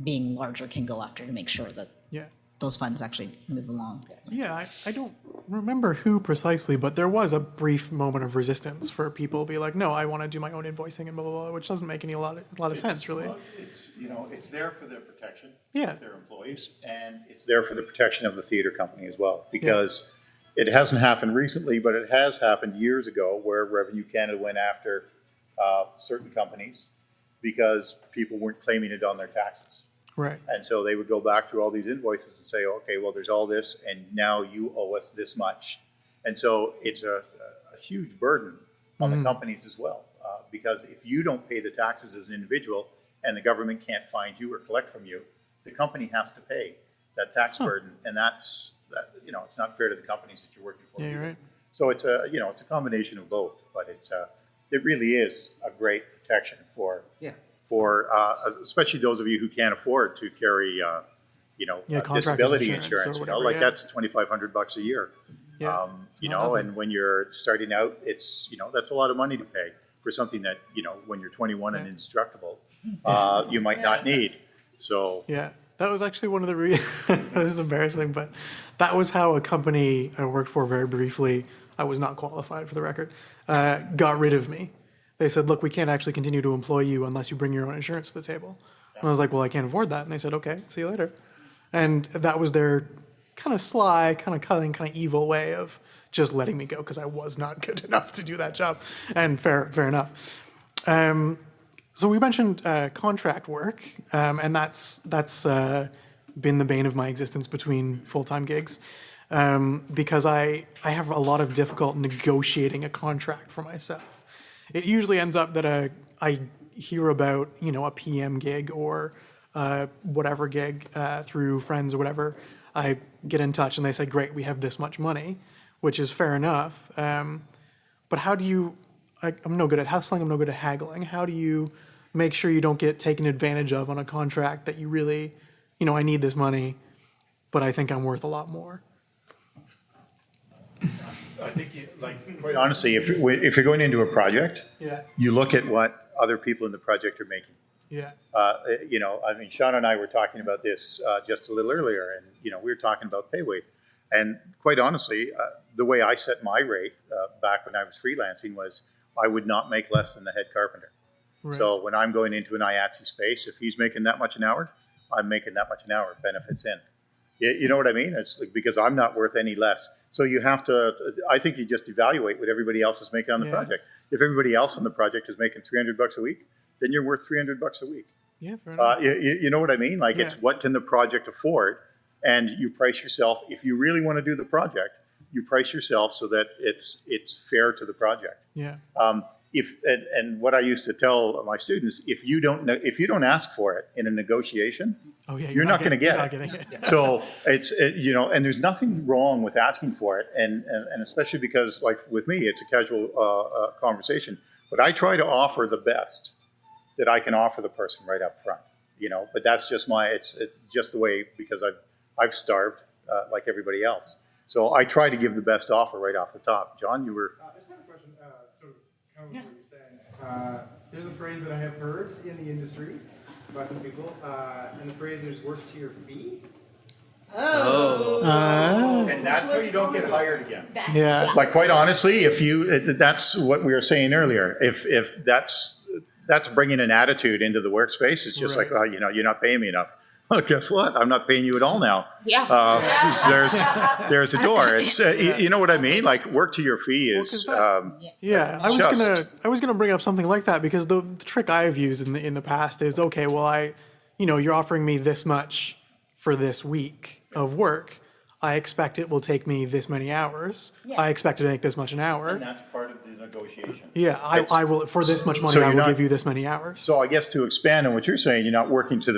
[SPEAKER 8] being larger, can go after to make sure that those funds actually move along.
[SPEAKER 6] Yeah, I don't remember who precisely, but there was a brief moment of resistance for people to be like, no, I want to do my own invoicing and blah, blah, blah, which doesn't make a lot of sense, really.
[SPEAKER 9] Well, it's there for their protection
[SPEAKER 6] of
[SPEAKER 9] their employees, and it's there for the protection of the theater company as well, because it hasn't happened recently, but it has happened years ago where Revenue Canada went after certain companies because people weren't claiming it on their taxes.
[SPEAKER 6] Right.
[SPEAKER 9] And so they would go back through all these invoices and say, okay, well, there's all this, and now you owe us this much. And so it's a huge burden on the companies as well, because if you don't pay the taxes as an individual and the government can't find you or collect from you, the company has to pay that tax burden, and it's not fair to the companies that you're working for.
[SPEAKER 6] Yeah, you're right.
[SPEAKER 9] So it's a combination of both, but it really is a great protection for especially those of you who can't afford to carry disability insurance. That's $2,500 a year.
[SPEAKER 6] Yeah,
[SPEAKER 9] and when you're starting out, it's that's a lot of money to pay for something that when you're 21 and indestructible, you might not need. So
[SPEAKER 6] that was actually one of the this is embarrassing, but that was how a company I worked for very briefly, I was not qualified for the record, got rid of me. They said, look, we can't actually continue to employ you unless you bring your own insurance to the table. And I was like, well, I can't afford that. And they said, okay, see you later. And that was their kind of sly, kind of cunning, kind of evil way of just letting me go because I was not good enough to do that job. And fair enough. So we mentioned contract work, and that's been the bane of my existence between full-time gigs, because I have a lot of difficult negotiating a contract for myself. It usually ends up that I hear about a PM gig or whatever gig through friends or whatever. I get in touch and they say, great, we have this much money, which is fair enough. But how do you I'm no good at hustling, I'm no good at haggling. How do you make sure you don't get taken advantage of on a contract that you really, I need this money, but I think I'm worth a lot more?
[SPEAKER 9] I think, quite honestly, if you're going into a project,
[SPEAKER 6] Yeah.
[SPEAKER 9] you look at what other people in the project are making.
[SPEAKER 6] Yeah.
[SPEAKER 9] Shanna and I were talking about this just a little earlier, and, we were talking about pay weight. And quite honestly, the way I set my rate back when I was freelancing was I would not make less than the head carpenter.
[SPEAKER 6] Right.
[SPEAKER 9] So when I'm going into an IATSE space, if he's making that much an hour, I'm making that much an hour, benefits in. You know what I mean? It's like, because I'm not worth any less. So you have to, I think you just evaluate what everybody else is making on the project. If everybody else on the project is making $300 a week, then you're worth $300 a week.
[SPEAKER 6] Yeah, fair enough.
[SPEAKER 9] You know what I mean? Like, it's what can the project afford? And you price yourself, if you really want to do the project, you price yourself so that it's fair to the project.
[SPEAKER 6] Yeah.
[SPEAKER 9] And what I used to tell my students, if you don't ask for it in a negotiation, you're not going to get it. So and there's nothing wrong with asking for it, and especially because, like with me, it's a casual conversation. But I try to offer the best that I can offer the person right up front. But that's just it's just the way, because I've starved like everybody else. So I try to give the best offer right off the top. John, you were.
[SPEAKER 11] I just have a question, sort of comes what you're saying. There's a phrase that I have heard in the industry by some people, and the phrase is "work to your fee."
[SPEAKER 9] And that's how you don't get hired again.
[SPEAKER 6] Yeah.
[SPEAKER 9] Like, quite honestly, that's what we were saying earlier. If that's bringing an attitude into the workspace, it's just like, you're not paying me enough. Well, guess what? I'm not paying you at all now.
[SPEAKER 5] Yeah.
[SPEAKER 9] There's a door. It's you know what I mean? Like, work to your fee is.
[SPEAKER 6] I was gonna bring up something like that, because the trick I've used in the past is, okay, well, you're offering me this much for this week of work. I expect it will take me this many hours. I expect to make this much an hour.
[SPEAKER 9] And that's part of the negotiation.
[SPEAKER 6] Yeah, I will, for this much money, I will give you this many hours.
[SPEAKER 9] So I guess to expand on what you're saying, you're working to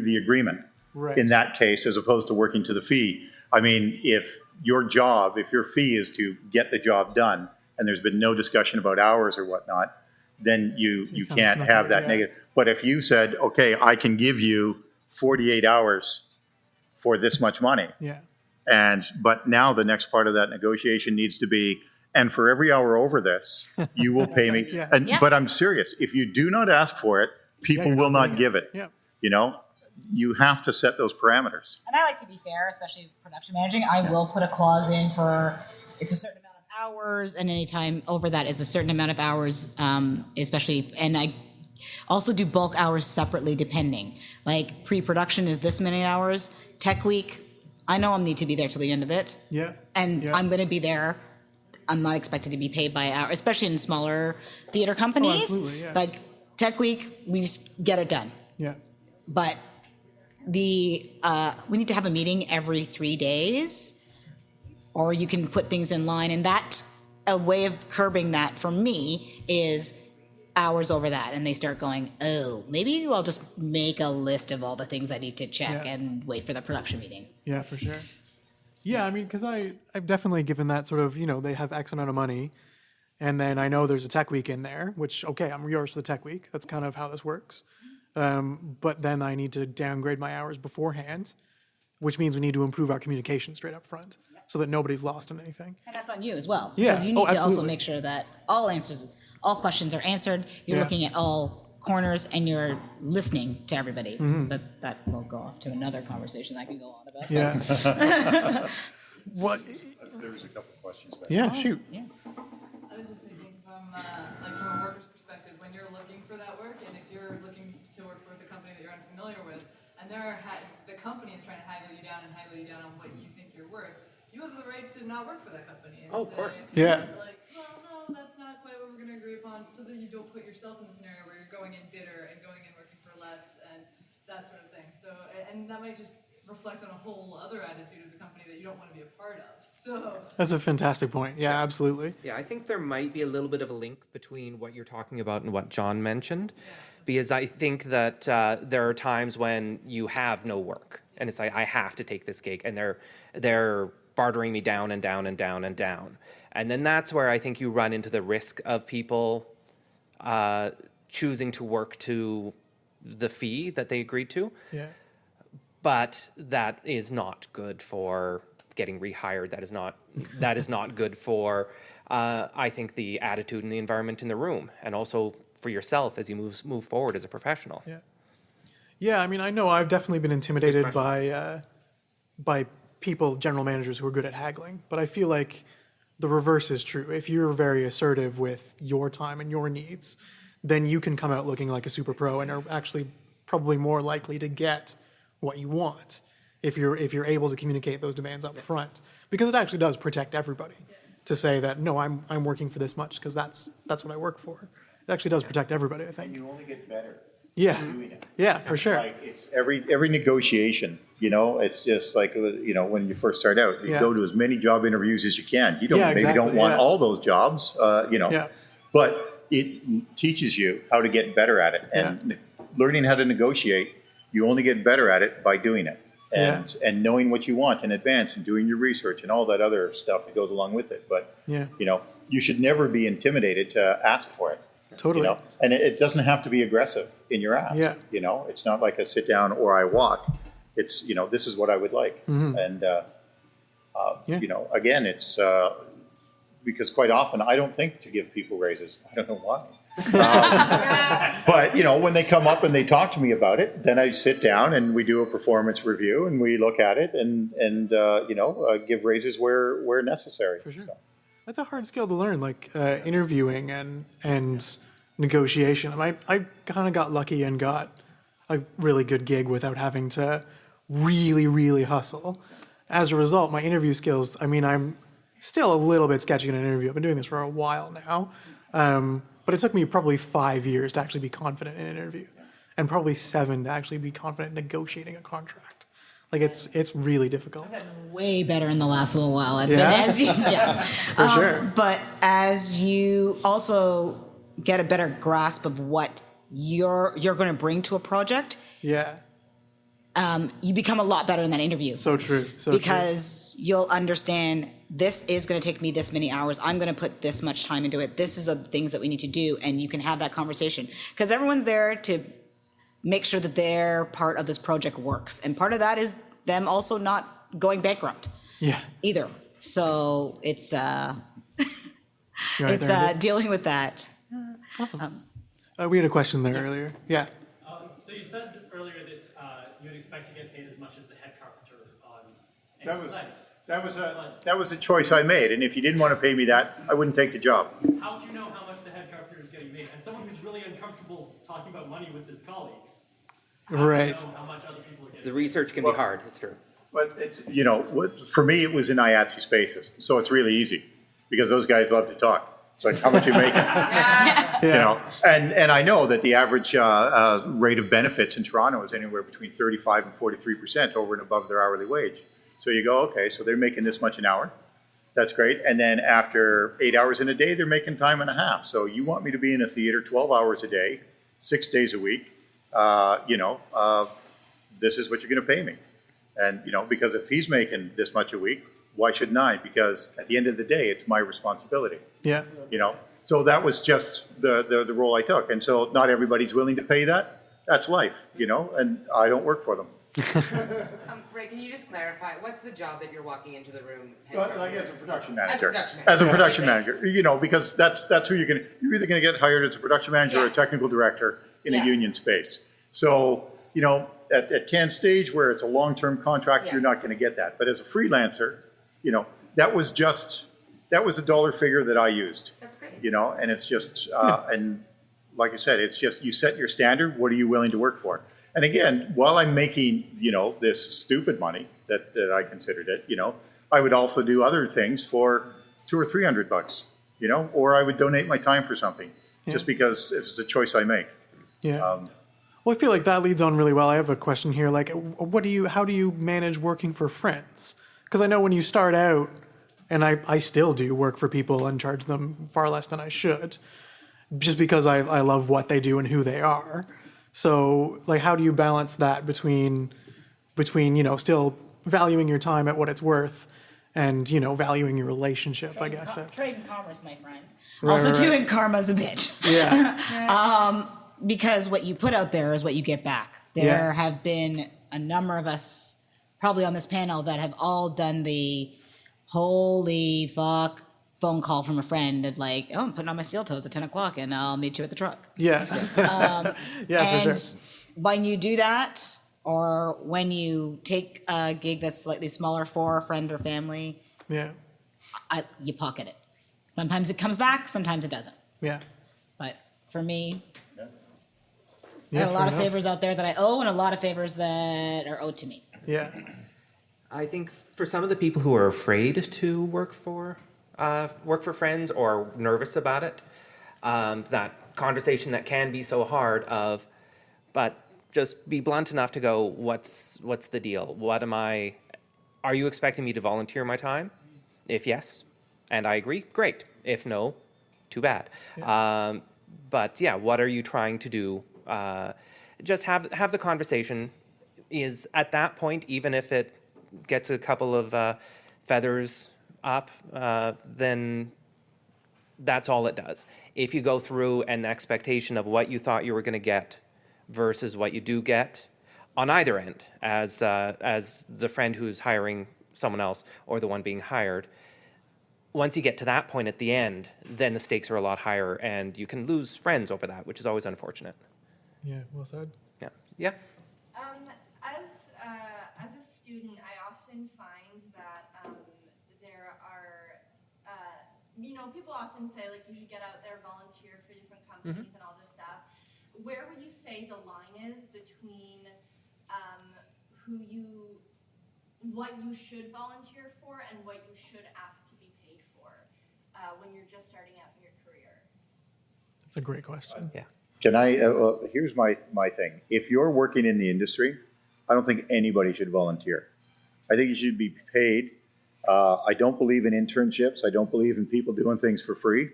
[SPEAKER 9] the agreement.
[SPEAKER 6] Right.
[SPEAKER 9] In that case, as opposed to working to the fee. I mean, if your fee is to get the job done, and there's been no discussion about hours or whatnot, then you can't have that negative. But if you said, okay, I can give you 48 hours for this much money.
[SPEAKER 6] Yeah.
[SPEAKER 9] But now the next part of that negotiation needs to be, and for every hour over this, you will pay me. But I'm serious. If you do not ask for it, people will not give it.
[SPEAKER 6] Yeah.
[SPEAKER 9] You have to set those parameters.
[SPEAKER 8] And I like to be fair, especially production managing. I will put a clause in for it's a certain amount of hours, and any time over that is a certain amount of hours, especially. And I also do bulk hours separately, depending. Like, pre-production is this many hours. Tech week, I know I need to be there till the end of it.
[SPEAKER 6] Yeah.
[SPEAKER 8] And I'm going to be there. I'm not expected to be paid by hour, especially in smaller theater companies.
[SPEAKER 6] Absolutely, yeah.
[SPEAKER 8] Like Tech week, we just get it done.
[SPEAKER 6] Yeah.
[SPEAKER 8] But we need to have a meeting every 3 days, or you can put things in line. And a way of curbing that for me is hours over that, and they start going, oh, maybe I'll just make a list of all the things I need to check and wait for the production meeting.
[SPEAKER 6] Yeah, for sure. Yeah, I mean, because I've definitely given that sort of, they have X amount of money, and then I know there's a tech week in there, which, okay, I'm yours for the tech week. That's kind of how this works. But then I need to downgrade my hours beforehand, which means we need to improve our communication straight up front so that nobody's lost on anything.
[SPEAKER 8] And that's on you as well.
[SPEAKER 6] Yeah.
[SPEAKER 8] Because you need to also
[SPEAKER 6] Absolutely.
[SPEAKER 8] make sure that all questions are answered. You're looking at all corners, and you're listening to everybody. But that will go off to another conversation I can go on about.
[SPEAKER 6] Yeah. What?
[SPEAKER 9] There was a couple of questions back
[SPEAKER 6] Yeah, shoot.
[SPEAKER 8] Yeah.
[SPEAKER 10] I was just thinking from a worker's perspective, when you're looking for that work, and if you're looking to work with a company that you're unfamiliar with, and the company is trying to haggle you down on what you think you're worth, you have the right to not work for that company. And
[SPEAKER 7] of course.
[SPEAKER 6] Yeah.
[SPEAKER 10] Like, well, no, that's not quite what we're going to agree upon, so that you don't put yourself in the scenario where you're going in bitter and going in working for less and that sort of thing. So, and that might just reflect on a whole other attitude of the company that you don't want to be a part of. So
[SPEAKER 6] That's a fantastic point. Yeah, absolutely.
[SPEAKER 7] Yeah, I think there might be a little bit of a link between what you're talking about and what John mentioned, because I think that there are times when you have no work, and it's like, I have to take this gig, and they're bartering me down and down and down and down. And then that's where I think you run into the risk of people choosing to work to the fee that they agreed to.
[SPEAKER 6] Yeah.
[SPEAKER 7] But that is not good for getting rehired. That is not good for, I think, the attitude and the environment in the room, and also for yourself as you move forward as a professional.
[SPEAKER 6] Yeah. Yeah, I mean, I know I've definitely been intimidated by people, general managers who are good at haggling, but I feel like the reverse is true. If you're very assertive with your time and your needs, then you can come out looking like a super pro and are actually probably more likely to get what you want if you're able to communicate those demands up front, because it actually does protect everybody to say that, no, I'm working for this much because that's what I work for. It actually does protect everybody, I think.
[SPEAKER 9] And you only get better.
[SPEAKER 6] Yeah.
[SPEAKER 9] Doing it.
[SPEAKER 6] Yeah, for sure.
[SPEAKER 9] Like it's every negotiation, it's just like, when you first start out, you
[SPEAKER 6] Yeah.
[SPEAKER 9] go to as many job interviews as you can. You don't
[SPEAKER 6] Yeah,
[SPEAKER 9] maybe
[SPEAKER 6] exactly,
[SPEAKER 9] don't want
[SPEAKER 6] yeah.
[SPEAKER 9] all those jobs,
[SPEAKER 6] Yeah.
[SPEAKER 9] but it teaches you how to get better at it. And learning how to negotiate, you only get better at it by doing it. And knowing what you want in advance and doing your research and all that other stuff that goes along with it. But, you should never be intimidated to ask for it.
[SPEAKER 6] Totally.
[SPEAKER 9] And it doesn't have to be aggressive in your ask.
[SPEAKER 6] Yeah.
[SPEAKER 9] It's not like a sit down or I walk. It's, this is what I would like.
[SPEAKER 6] Mhm.
[SPEAKER 9] And, again, it's because quite often I don't think to give people raises. I don't know why. But, when they come up and they talk to me about it, then I sit down and we do a performance review and we look at it and give raises where necessary.
[SPEAKER 6] For sure. That's a hard skill to learn, like interviewing and negotiation. I kind of got lucky and got a really good gig without having to really, really hustle. As a result, my interview skills, I'm still a little bit sketchy in an interview. I've been doing this for a while now. But it took me probably 5 years to actually be confident in an interview, and probably 7 to actually be confident negotiating a contract. Like it's really difficult.
[SPEAKER 8] Way better in the last little while. And
[SPEAKER 6] Yeah?
[SPEAKER 8] then as you,
[SPEAKER 6] For sure.
[SPEAKER 8] But as you also get a better grasp of what you're going to bring to a project,
[SPEAKER 6] Yeah.
[SPEAKER 8] You become a lot better in that interview.
[SPEAKER 6] So true.
[SPEAKER 8] Because you'll understand, this is going to take me this many hours. I'm going to put this much time into it. This is the things that we need to do, and you can have that conversation. Because everyone's there to make sure that their part of this project works, and part of that is them also not going bankrupt.
[SPEAKER 6] Yeah.
[SPEAKER 8] Either. So it's
[SPEAKER 6] You're right,
[SPEAKER 8] dealing with that.
[SPEAKER 6] Awesome. We had a question there earlier. Yeah.
[SPEAKER 2] So you said earlier that you would expect to get paid as much as the head carpenter on any site.
[SPEAKER 9] That was a choice I made, and if you didn't want to pay me that, I wouldn't take the job.
[SPEAKER 2] How do you know how much the head carpenter is getting paid? As someone who's really uncomfortable talking about money with his colleagues,
[SPEAKER 6] Right.
[SPEAKER 2] how do you know how much other people are getting
[SPEAKER 7] The research can be hard. It's true.
[SPEAKER 9] But it's, for me, it was in IATSE spaces, so it's really easy because those guys love to talk. It's like, how much you making? And I know that the average rate of benefits in Toronto is anywhere between 35 and 43% over and above their hourly wage. So you go, okay, so they're making this much an hour. That's great. And then after 8 hours in a day, they're making time and a half. So you want me to be in a theater 12 hours a day, 6 days a week, this is what you're going to pay me. And, because if he's making this much a week, why shouldn't I? Because at the end of the day, it's my responsibility.
[SPEAKER 6] Yeah.
[SPEAKER 9] So that was just the role I took. And so not everybody's willing to pay that. That's life, and I don't work for them.
[SPEAKER 5] Ray, can you just clarify, what's the job that you're walking into the room?
[SPEAKER 9] Like as a production manager.
[SPEAKER 5] As a production
[SPEAKER 9] manager, because that's who you're either going to get hired as a production manager or a technical director in a union space. So, at Can Stage, where it's a long-term contract, you're not going to get that. But as a freelancer, that was a dollar figure that I used.
[SPEAKER 5] That's great.
[SPEAKER 9] And it's just, and like I said, it's just, you set your standard, what are you willing to work for? And again, while I'm making, this stupid money that I considered it, I would also do other things for $200 or $300, or I would donate my time for something just because it's a choice I make.
[SPEAKER 6] Yeah. Well, I feel like that leads on really well. I have a question here. Like, how do you manage working for friends? Because I know when you start out, and I still do work for people and charge them far less than I should, just because I love what they do and who they are. So, like, how do you balance that between still valuing your time at what it's worth and, you know, valuing your relationship, I guess.
[SPEAKER 8] Trade and commerce, my friend.
[SPEAKER 6] Right,
[SPEAKER 8] Also,
[SPEAKER 6] right,
[SPEAKER 8] too,
[SPEAKER 6] right.
[SPEAKER 8] and karma's a bitch.
[SPEAKER 6] Yeah.
[SPEAKER 8] Because what you put out there is what you get back. There have been a number of us, probably on this panel, that have all done the holy fuck phone call from a friend of like, oh, I'm putting on my steel toes at 10 o'clock and I'll meet you at the truck.
[SPEAKER 6] Yeah. Yeah, for
[SPEAKER 8] And
[SPEAKER 6] sure.
[SPEAKER 8] when you do that, or when you take a gig that's slightly smaller for a friend or family,
[SPEAKER 6] Yeah.
[SPEAKER 8] you pocket it. Sometimes it comes back, sometimes it doesn't.
[SPEAKER 6] Yeah.
[SPEAKER 8] But for me, I
[SPEAKER 6] Yeah,
[SPEAKER 8] got a lot
[SPEAKER 6] fair
[SPEAKER 8] of
[SPEAKER 6] enough.
[SPEAKER 8] favors out there that I owe, and a lot of favors that are owed to me.
[SPEAKER 6] Yeah.
[SPEAKER 7] I think for some of the people who are afraid to work for friends or nervous about it, that conversation that can be so hard but just be blunt enough to go, what's the deal? Are you expecting me to volunteer my time? If yes, and I agree, great. If no, too bad. But yeah, what are you trying to do? Just have the conversation. Is at that point, even if it gets a couple of feathers up, then that's all it does. If you go through an expectation of what you thought you were going to get versus what you do get, on either end, as the friend who's hiring someone else or the one being hired, once you get to that point at the end, then the stakes are a lot higher, and you can lose friends over that, which is always unfortunate.
[SPEAKER 6] Yeah, well said.
[SPEAKER 7] Yeah. Yeah.
[SPEAKER 12] As a student, I often find that there are, people often say, like, you should get out there, volunteer for different companies and all this stuff. Where would you say the line is between what you should volunteer for and what you should ask to be paid for when you're just starting out in your career?
[SPEAKER 6] That's a great question.
[SPEAKER 7] Yeah.
[SPEAKER 9] Can I, here's my thing. If you're working in the industry, I don't think anybody should volunteer. I think you should be paid. I don't believe in internships. I don't believe in people doing things for free.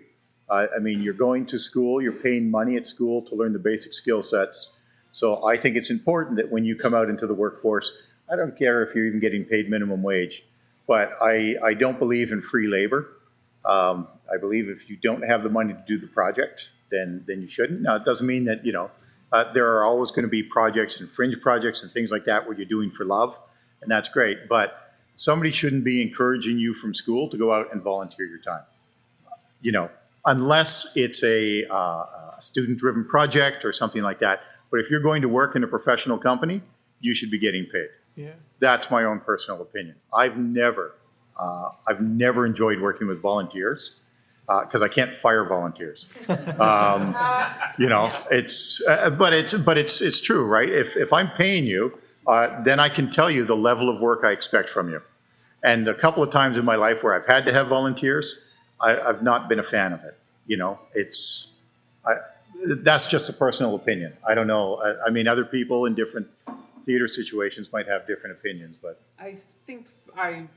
[SPEAKER 9] I mean, you're going to school, you're paying money at school to learn the basic skill sets. So I think it's important that when you come out into the workforce, I don't care if you're even getting paid minimum wage, but I don't believe in free labor. I believe if you don't have the money to do the project, then you shouldn't. Now, it doesn't mean that, there are always going to be projects and fringe projects and things like that where you're doing for love, and that's great. But somebody shouldn't be encouraging you from school to go out and volunteer your time. Unless it's a student-driven project or something like that. But if you're going to work in a professional company, you should be getting paid.
[SPEAKER 6] Yeah.
[SPEAKER 9] That's my own personal opinion. I've never enjoyed working with volunteers because I can't fire volunteers. It's true, right? If I'm paying you, then I can tell you the level of work I expect from you. And a couple of times in my life where I've had to have volunteers, I've not been a fan of it. That's just a personal opinion. I don't know. I mean, other people in different theater situations might have different opinions, but
[SPEAKER 7] I think I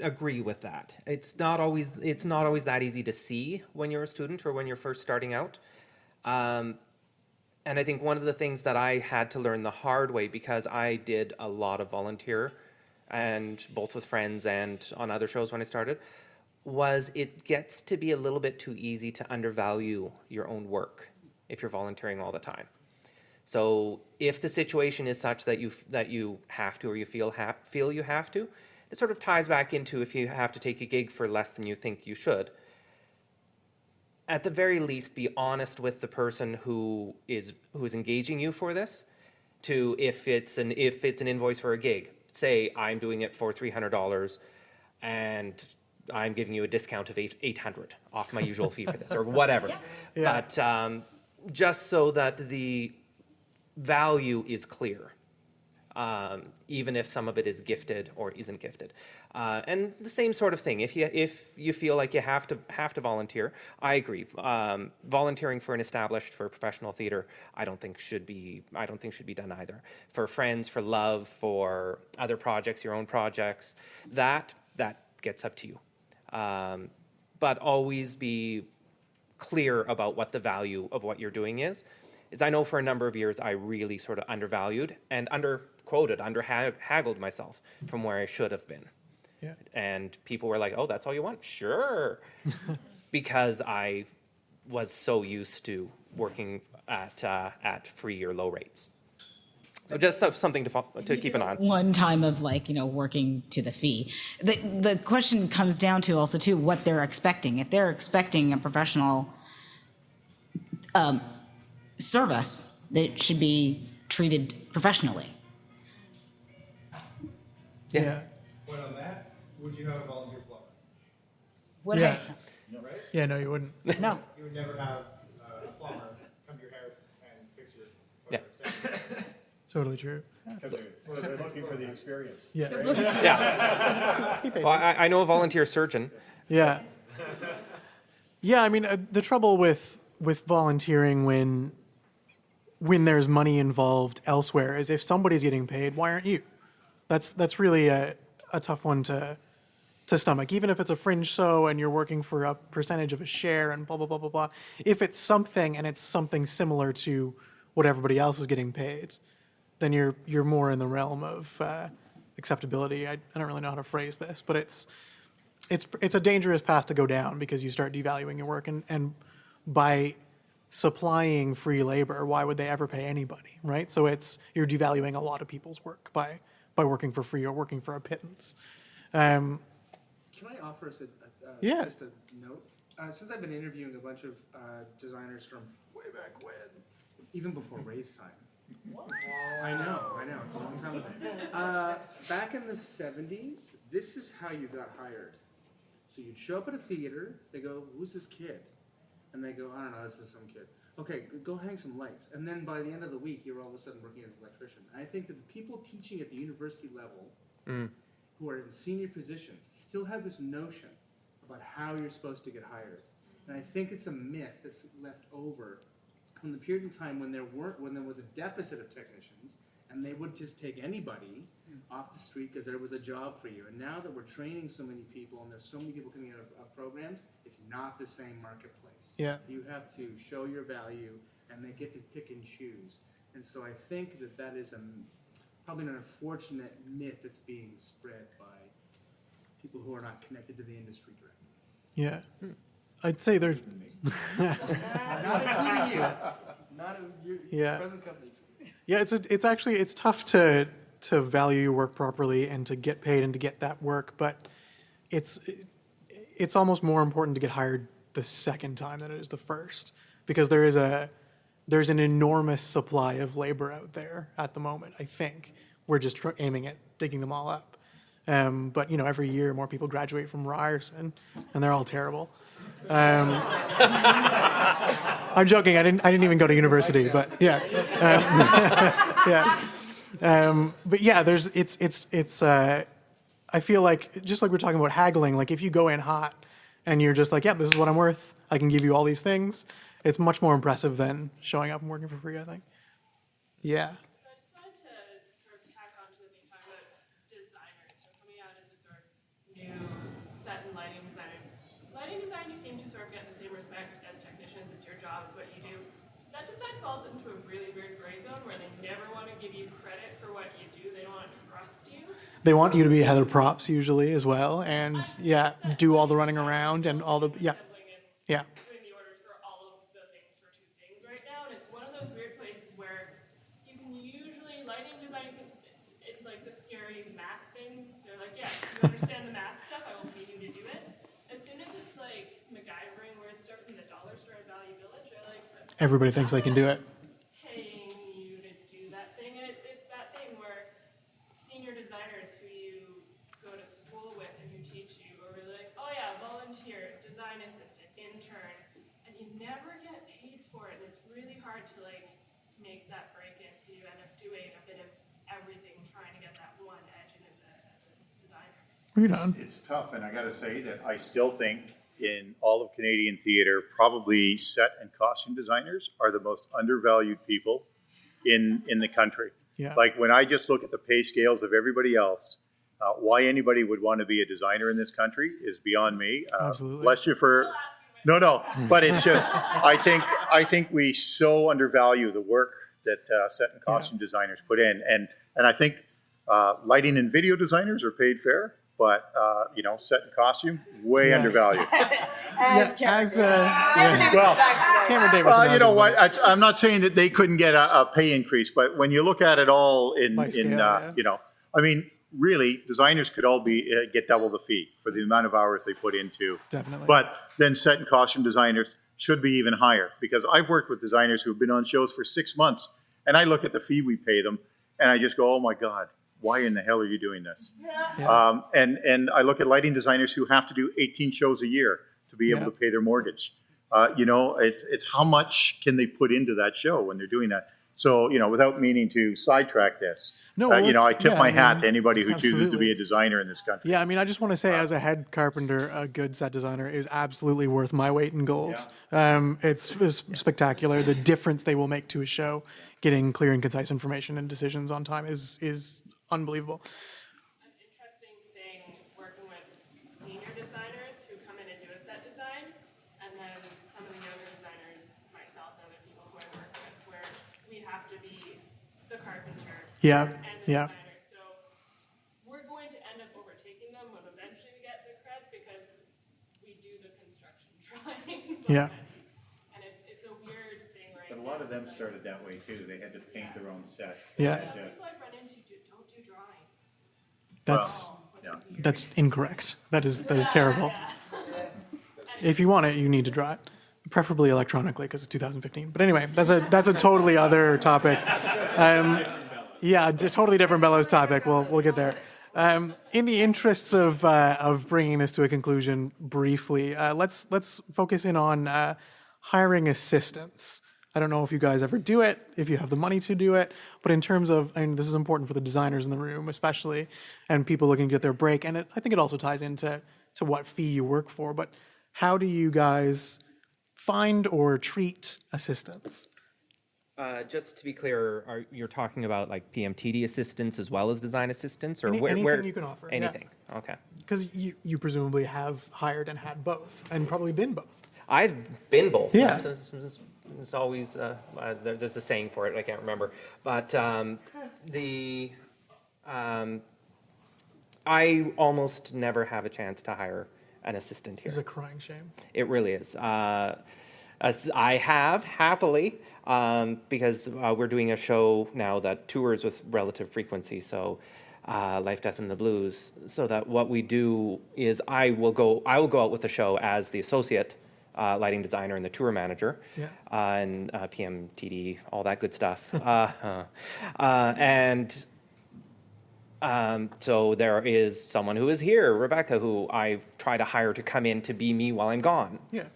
[SPEAKER 7] agree with that. It's not always that easy to see when you're a student or when you're first starting out. And I think one of the things that I had to learn the hard way, because I did a lot of volunteer, and both with friends and on other shows when I started, was it gets to be a little bit too easy to undervalue your own work if you're volunteering all the time. So if the situation is such that you have to, or you feel you have to, it sort of ties back into if you have to take a gig for less than you think you should. At the very least, be honest with the person who is engaging you for this. To if it's an invoice for a gig, say I'm doing it for $300, and I'm giving you a discount of $800 off my usual fee for this, or whatever.
[SPEAKER 6] Yeah.
[SPEAKER 7] But just so that the value is clear, even if some of it is gifted or isn't gifted. And the same sort of thing. If you feel like you have to volunteer, I agree. Volunteering for professional theater, I don't think should be done either. For friends, for love, for other projects, your own projects, that gets up to you. But always be clear about what the value of what you're doing is I know for a number of years I really sort of undervalued and underquoted, underhaggled myself from where I should have been.
[SPEAKER 6] Yeah.
[SPEAKER 7] And people were like, oh, that's all you want? Sure. Because I was so used to working at free or low rates. So just something to keep an eye on.
[SPEAKER 8] One time of working to the fee. The question comes down to also too what they're expecting. If they're expecting a professional service, that should be treated professionally.
[SPEAKER 6] Yeah.
[SPEAKER 11] Point on that, would you have a volunteer plumber?
[SPEAKER 8] What
[SPEAKER 6] Yeah.
[SPEAKER 11] Right?
[SPEAKER 6] Yeah, no, you wouldn't.
[SPEAKER 8] No.
[SPEAKER 11] You would never have a plumber come to your house and fix your
[SPEAKER 7] Yeah.
[SPEAKER 11] toilet.
[SPEAKER 6] Totally true.
[SPEAKER 9] Because they're looking for the experience.
[SPEAKER 6] Yeah.
[SPEAKER 7] Yeah. Well, I know a volunteer surgeon.
[SPEAKER 6] Yeah. Yeah, I mean, the trouble with volunteering when there's money involved elsewhere is if somebody's getting paid, why aren't you? That's really a tough one to stomach. Even if it's a fringe show and you're working for a percentage of a share and blah, blah, blah, blah, blah. If it's something and it's something similar to what everybody else is getting paid, then you're more in the realm of acceptability. I don't really know how to phrase this, but it's a dangerous path to go down because you start devaluing your work, and by supplying free labor, why would they ever pay anybody, right? So you're devaluing a lot of people's work by working for free or working for a pittance.
[SPEAKER 11] Can I offer us
[SPEAKER 6] Yeah.
[SPEAKER 11] just a note? Since I've been interviewing a bunch of designers from way back when, even before race time. I know, it's a long time ago. Back in the 70s, this is how you got hired. So you'd show up at a theater, they go, who's this kid? And they go, I don't know, this is some kid. Okay, go hang some lights. And then by the end of the week, you're all of a sudden working as an electrician. And I think that the people teaching at the university level who are in senior positions still have this notion about how you're supposed to get hired. And I think it's a myth that's left over from the period of time when there was a deficit of technicians, and they would just take anybody off the street because there was a job for you. And now that we're training so many people and there's so many people coming out of programs, it's not the same marketplace.
[SPEAKER 6] Yeah.
[SPEAKER 11] You have to show your value, and they get to pick and choose. And so I think that is probably an unfortunate myth that's being spread by people who are not connected to the industry directly.
[SPEAKER 6] Yeah. I'd say there's...
[SPEAKER 11] Not including you. Not your
[SPEAKER 6] Yeah.
[SPEAKER 11] present companies.
[SPEAKER 6] Yeah, it's tough to value your work properly and to get paid and to get that work, but it's almost more important to get hired the second time than it is the first, because there's an enormous supply of labor out there at the moment. I think we're just aiming at digging them all up, but every year more people graduate from Ryerson, and they're all terrible. I'm joking. I didn't even go to university, but yeah, yeah. But yeah, I feel like just like we're talking about haggling. Like if you go in hot and you're just like, yeah, this is what I'm worth. I can give you all these things. It's much more impressive than showing up and working for free, I think. Yeah.
[SPEAKER 13] So I just wanted to sort of tack on to the thing talking about designers. So coming out as a sort of new set and lighting designers. Lighting design, you seem to sort of get the same respect as technicians. It's your job, it's what you do. Set design falls into a really weird gray zone where they never want to give you credit for what you do. They don't want to trust you.
[SPEAKER 6] They want you to be head of props usually as well, and yeah, do all the running around and all the yeah.
[SPEAKER 13] Doing the orders for all of the things for two things right now, and it's one of those weird places where you can usually lighting design. It's like the scary math thing. They're like, yes, you understand the math stuff. I will pay you to do it. As soon as it's like MacGyvering weird stuff from the dollar store at Value Village, I like.
[SPEAKER 6] Everybody thinks they can do it.
[SPEAKER 13] Paying you to do that thing, and it's that thing where senior designers who you go to school with and who teach you are really like, oh yeah, volunteer, design assistant, intern, and you never get paid for it, and it's really hard to like make that break in, so you end up doing a bit of everything trying to get that one edge in as a designer.
[SPEAKER 6] Right on.
[SPEAKER 9] It's tough, and I got to say that I still think in all of Canadian theatre, probably set and costume designers are the most undervalued people in the country.
[SPEAKER 6] Yeah.
[SPEAKER 9] Like when I just look at the pay scales of everybody else, why anybody would want to be a designer in this country is beyond me.
[SPEAKER 6] Absolutely.
[SPEAKER 9] Bless you for no, but it's just I think we so undervalue the work that set and costume designers put in, and I think lighting and video designers are paid fair, but set and costume, way undervalued.
[SPEAKER 6] Well, Cameron Davis.
[SPEAKER 9] Well, you know what? I'm not saying that they couldn't get a pay increase, but when you look at it all I mean, really, designers could all get double the fee for the amount of hours they put into.
[SPEAKER 6] Definitely.
[SPEAKER 9] But then set and costume designers should be even higher, because I've worked with designers who've been on shows for 6 months, and I look at the fee we pay them, and I just go, oh my God, why in the hell are you doing this?
[SPEAKER 6] Yeah.
[SPEAKER 9] And I look at lighting designers who have to do 18 shows a year to be able to pay their mortgage. It's how much can they put into that show when they're doing that. So, without meaning to sidetrack this, I tip my hat to anybody who chooses to be a designer in this country.
[SPEAKER 6] Yeah, I mean, I just want to say, as a head carpenter, a good set designer is absolutely worth my weight in gold. It's spectacular. The difference they will make to a show, getting clear and concise information and decisions on time is unbelievable.
[SPEAKER 13] An interesting thing working with senior designers who come in and do a set design, and then some of the younger designers, myself and other people who I work with, where we have to be the carpenter and the designer. So we're going to end up overtaking them when eventually we get the cred, because we do the construction drawings already. And it's a weird thing right now.
[SPEAKER 9] But a lot of them started that way too. They had to paint their own sets.
[SPEAKER 6] Yeah.
[SPEAKER 13] People I've run into don't do drawings.
[SPEAKER 6] That's incorrect. That is terrible. If you want it, you need to draw it, preferably electronically, because it's 2015. But anyway, that's a totally other topic. A totally different Bellows topic. We'll get there. In the interests of bringing this to a conclusion briefly, let's focus in on hiring assistants. I don't know if you guys ever do it, if you have the money to do it, but in terms of, this is important for the designers in the room, especially, and people looking to get their break, and I think it also ties into what fee you work for, but how do you guys find or treat assistants?
[SPEAKER 7] Just to be clear, you're talking about like PMTD assistants as well as design assistants, or
[SPEAKER 6] anything you can offer?
[SPEAKER 7] Anything, okay.
[SPEAKER 6] Because you presumably have hired and had both, and probably been both.
[SPEAKER 7] I've been both.
[SPEAKER 6] Yeah.
[SPEAKER 7] It's always, there's a saying for it, I can't remember. But I almost never have a chance to hire an assistant here.
[SPEAKER 6] It's a crying shame.
[SPEAKER 7] It really is. As I have, happily, because we're doing a show now that tours with relative frequency, so Life, Death, and the Blues, so that what we do is I will go out with the show as the associate lighting designer and the tour manager, and PMTD, all that good stuff. So there is someone who is here, Rebecca, who I try to hire to come in to be me while I'm gone.
[SPEAKER 6] Yeah.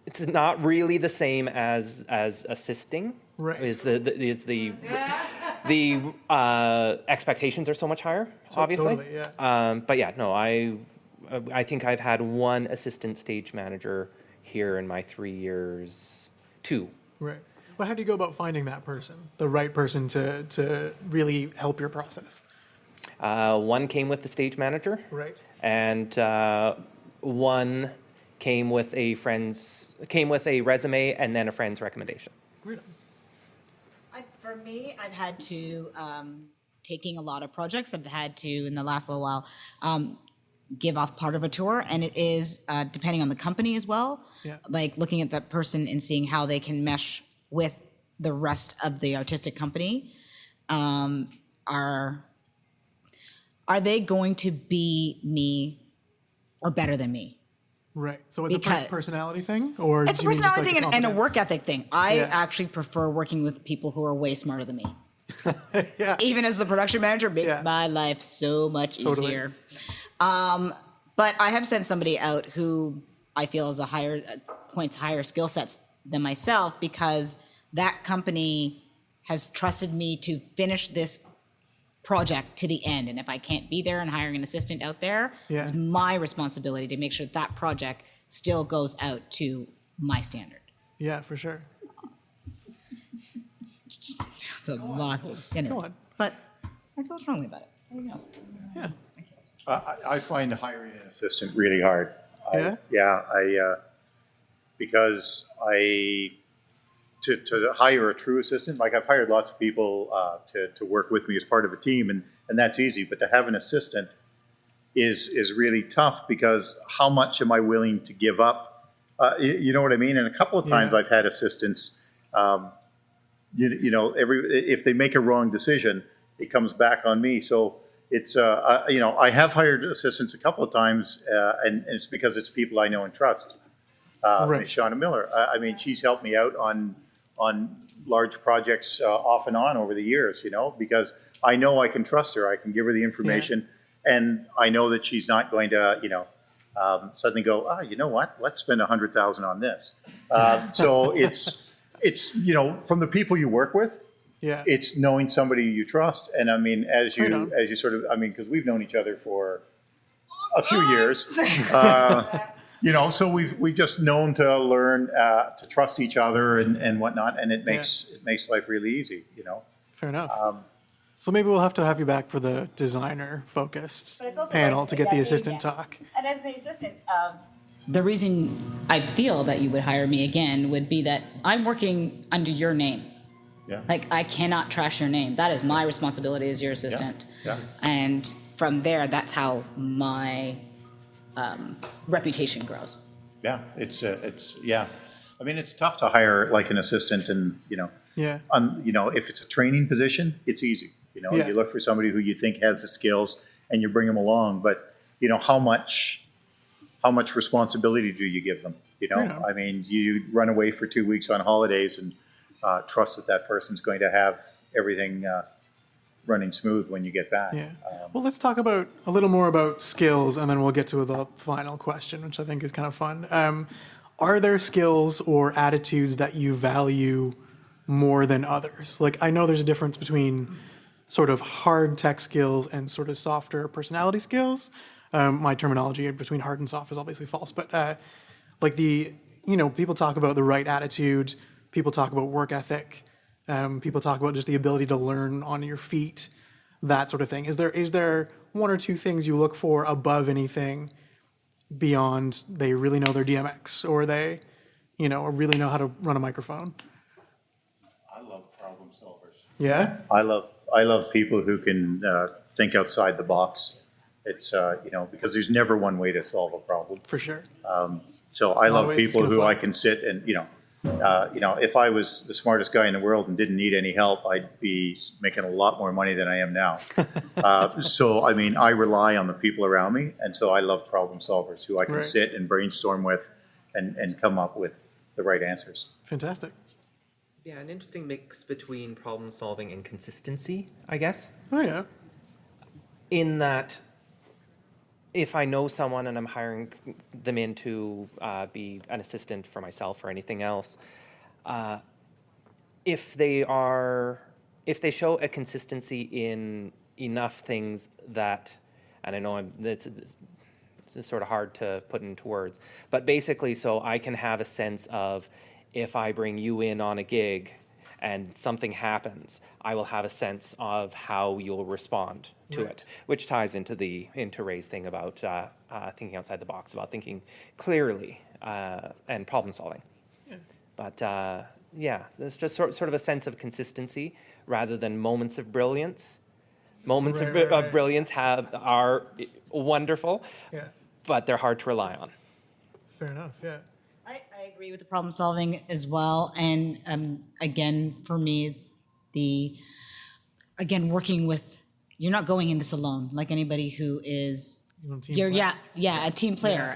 [SPEAKER 7] It's not really the same as assisting.
[SPEAKER 6] Right.
[SPEAKER 7] The expectations are so much higher, obviously.
[SPEAKER 6] Totally, yeah.
[SPEAKER 7] But yeah, no, I think I've had one assistant stage manager here in my 3 years, 2.
[SPEAKER 6] Right. But how do you go about finding that person, the right person to really help your process?
[SPEAKER 7] One came with the stage manager.
[SPEAKER 6] Right.
[SPEAKER 7] And one came with a resume and then a friend's recommendation.
[SPEAKER 6] Right.
[SPEAKER 8] For me, I've had to, taking a lot of projects, I've had to, in the last little while, give off part of a tour, and it is depending on the company as well.
[SPEAKER 6] Yeah.
[SPEAKER 8] Like looking at that person and seeing how they can mesh with the rest of the artistic company. Are they going to be me or better than me?
[SPEAKER 6] Right. So it's a personality thing, or
[SPEAKER 8] it's a
[SPEAKER 6] do you mean
[SPEAKER 8] personality
[SPEAKER 6] just like
[SPEAKER 8] thing and a
[SPEAKER 6] competence?
[SPEAKER 8] work ethic thing. I actually prefer working with people who are way smarter than me. Even as the production manager, makes my life so much easier. But I have sent somebody out who I feel is higher skill sets than myself, because that company has trusted me to finish this project to the end. And if I can't be there and hiring an assistant out there, it's my responsibility to make sure that project still goes out to my standard.
[SPEAKER 6] Yeah, for sure.
[SPEAKER 8] It's a lot,
[SPEAKER 6] Go on.
[SPEAKER 8] but I feel strongly about it. There you go.
[SPEAKER 6] Yeah.
[SPEAKER 9] I find hiring an assistant really hard.
[SPEAKER 6] Yeah?
[SPEAKER 9] Because to hire a true assistant, like I've hired lots of people to work with me as part of a team, and that's easy. But to have an assistant is really tough, because how much am I willing to give up? You know what I mean? And a couple of times I've had assistants, if they make a wrong decision, it comes back on me. So it's, I have hired assistants a couple of times, and it's because it's people I know and trust.
[SPEAKER 6] Right.
[SPEAKER 9] Shanna Miller, I mean, she's helped me out on large projects off and on over the years, because I know I can trust her. I can give her the information, and I know that she's not going to, suddenly go, you know what? Let's spend $100,000 on this. So it's from the people you work with.
[SPEAKER 6] Yeah.
[SPEAKER 9] It's knowing somebody you trust, and I mean, as you sort of, I mean, because we've known each other for a few years. So we've just known to learn to trust each other and whatnot, and it makes life really easy.
[SPEAKER 6] Fair enough. So maybe we'll have to have you back for the designer-focused panel to get the assistant talk.
[SPEAKER 8] And as the assistant, the reason I feel that you would hire me again would be that I'm working under your name.
[SPEAKER 9] Yeah.
[SPEAKER 8] Like, I cannot trash your name. That is my responsibility as your assistant.
[SPEAKER 9] Yeah.
[SPEAKER 8] And from there, that's how my reputation grows.
[SPEAKER 9] Yeah, it's yeah. I mean, it's tough to hire like an assistant, and if it's a training position, it's easy. You look for somebody who you think has the skills, and you bring them along. But how much responsibility do you give them? I mean, you run away for 2 weeks on holidays and trust that person's going to have everything running smooth when you get back.
[SPEAKER 6] Yeah. Well, let's talk a little more about skills, and then we'll get to the final question, which I think is kind of fun. Are there skills or attitudes that you value more than others? Like, I know there's a difference between sort of hard tech skills and sort of softer personality skills. My terminology between hard and soft is obviously false, but people talk about the right attitude, people talk about work ethic, people talk about just the ability to learn on your feet, that sort of thing. Is there one or two things you look for above anything beyond they really know their DMX, or they, or really know how to run a microphone?
[SPEAKER 9] I love problem solvers.
[SPEAKER 6] Yeah?
[SPEAKER 9] I love people who can think outside the box. It's, because there's never one way to solve a problem.
[SPEAKER 6] For sure.
[SPEAKER 9] So I love people who I can sit and, if I was the smartest guy in the world and didn't need any help, I'd be making a lot more money than I am now. So, I mean, I rely on the people around me. And so I love problem solvers who I can sit and brainstorm with and come up with the right answers.
[SPEAKER 6] Fantastic.
[SPEAKER 7] Yeah, an interesting mix between problem solving and consistency, I guess.
[SPEAKER 6] Oh, yeah.
[SPEAKER 7] In that, if I know someone and I'm hiring them in to be an assistant for myself or anything else, if they show a consistency in enough things that, and I know it's sort of hard to put into words, but basically, so I can have a sense of, if I bring you in on a gig and something happens, I will have a sense of how you'll respond to it, which ties into Ray's thing about thinking outside the box, about thinking clearly and problem solving. Yeah. But there's just sort of a sense of consistency rather than moments of brilliance. Moments of brilliance are wonderful, but they're hard to rely on.
[SPEAKER 6] Fair enough, yeah.
[SPEAKER 8] I agree with the problem solving as well. And again, for me, working with, you're not going in this alone. Like anybody who is, a team player.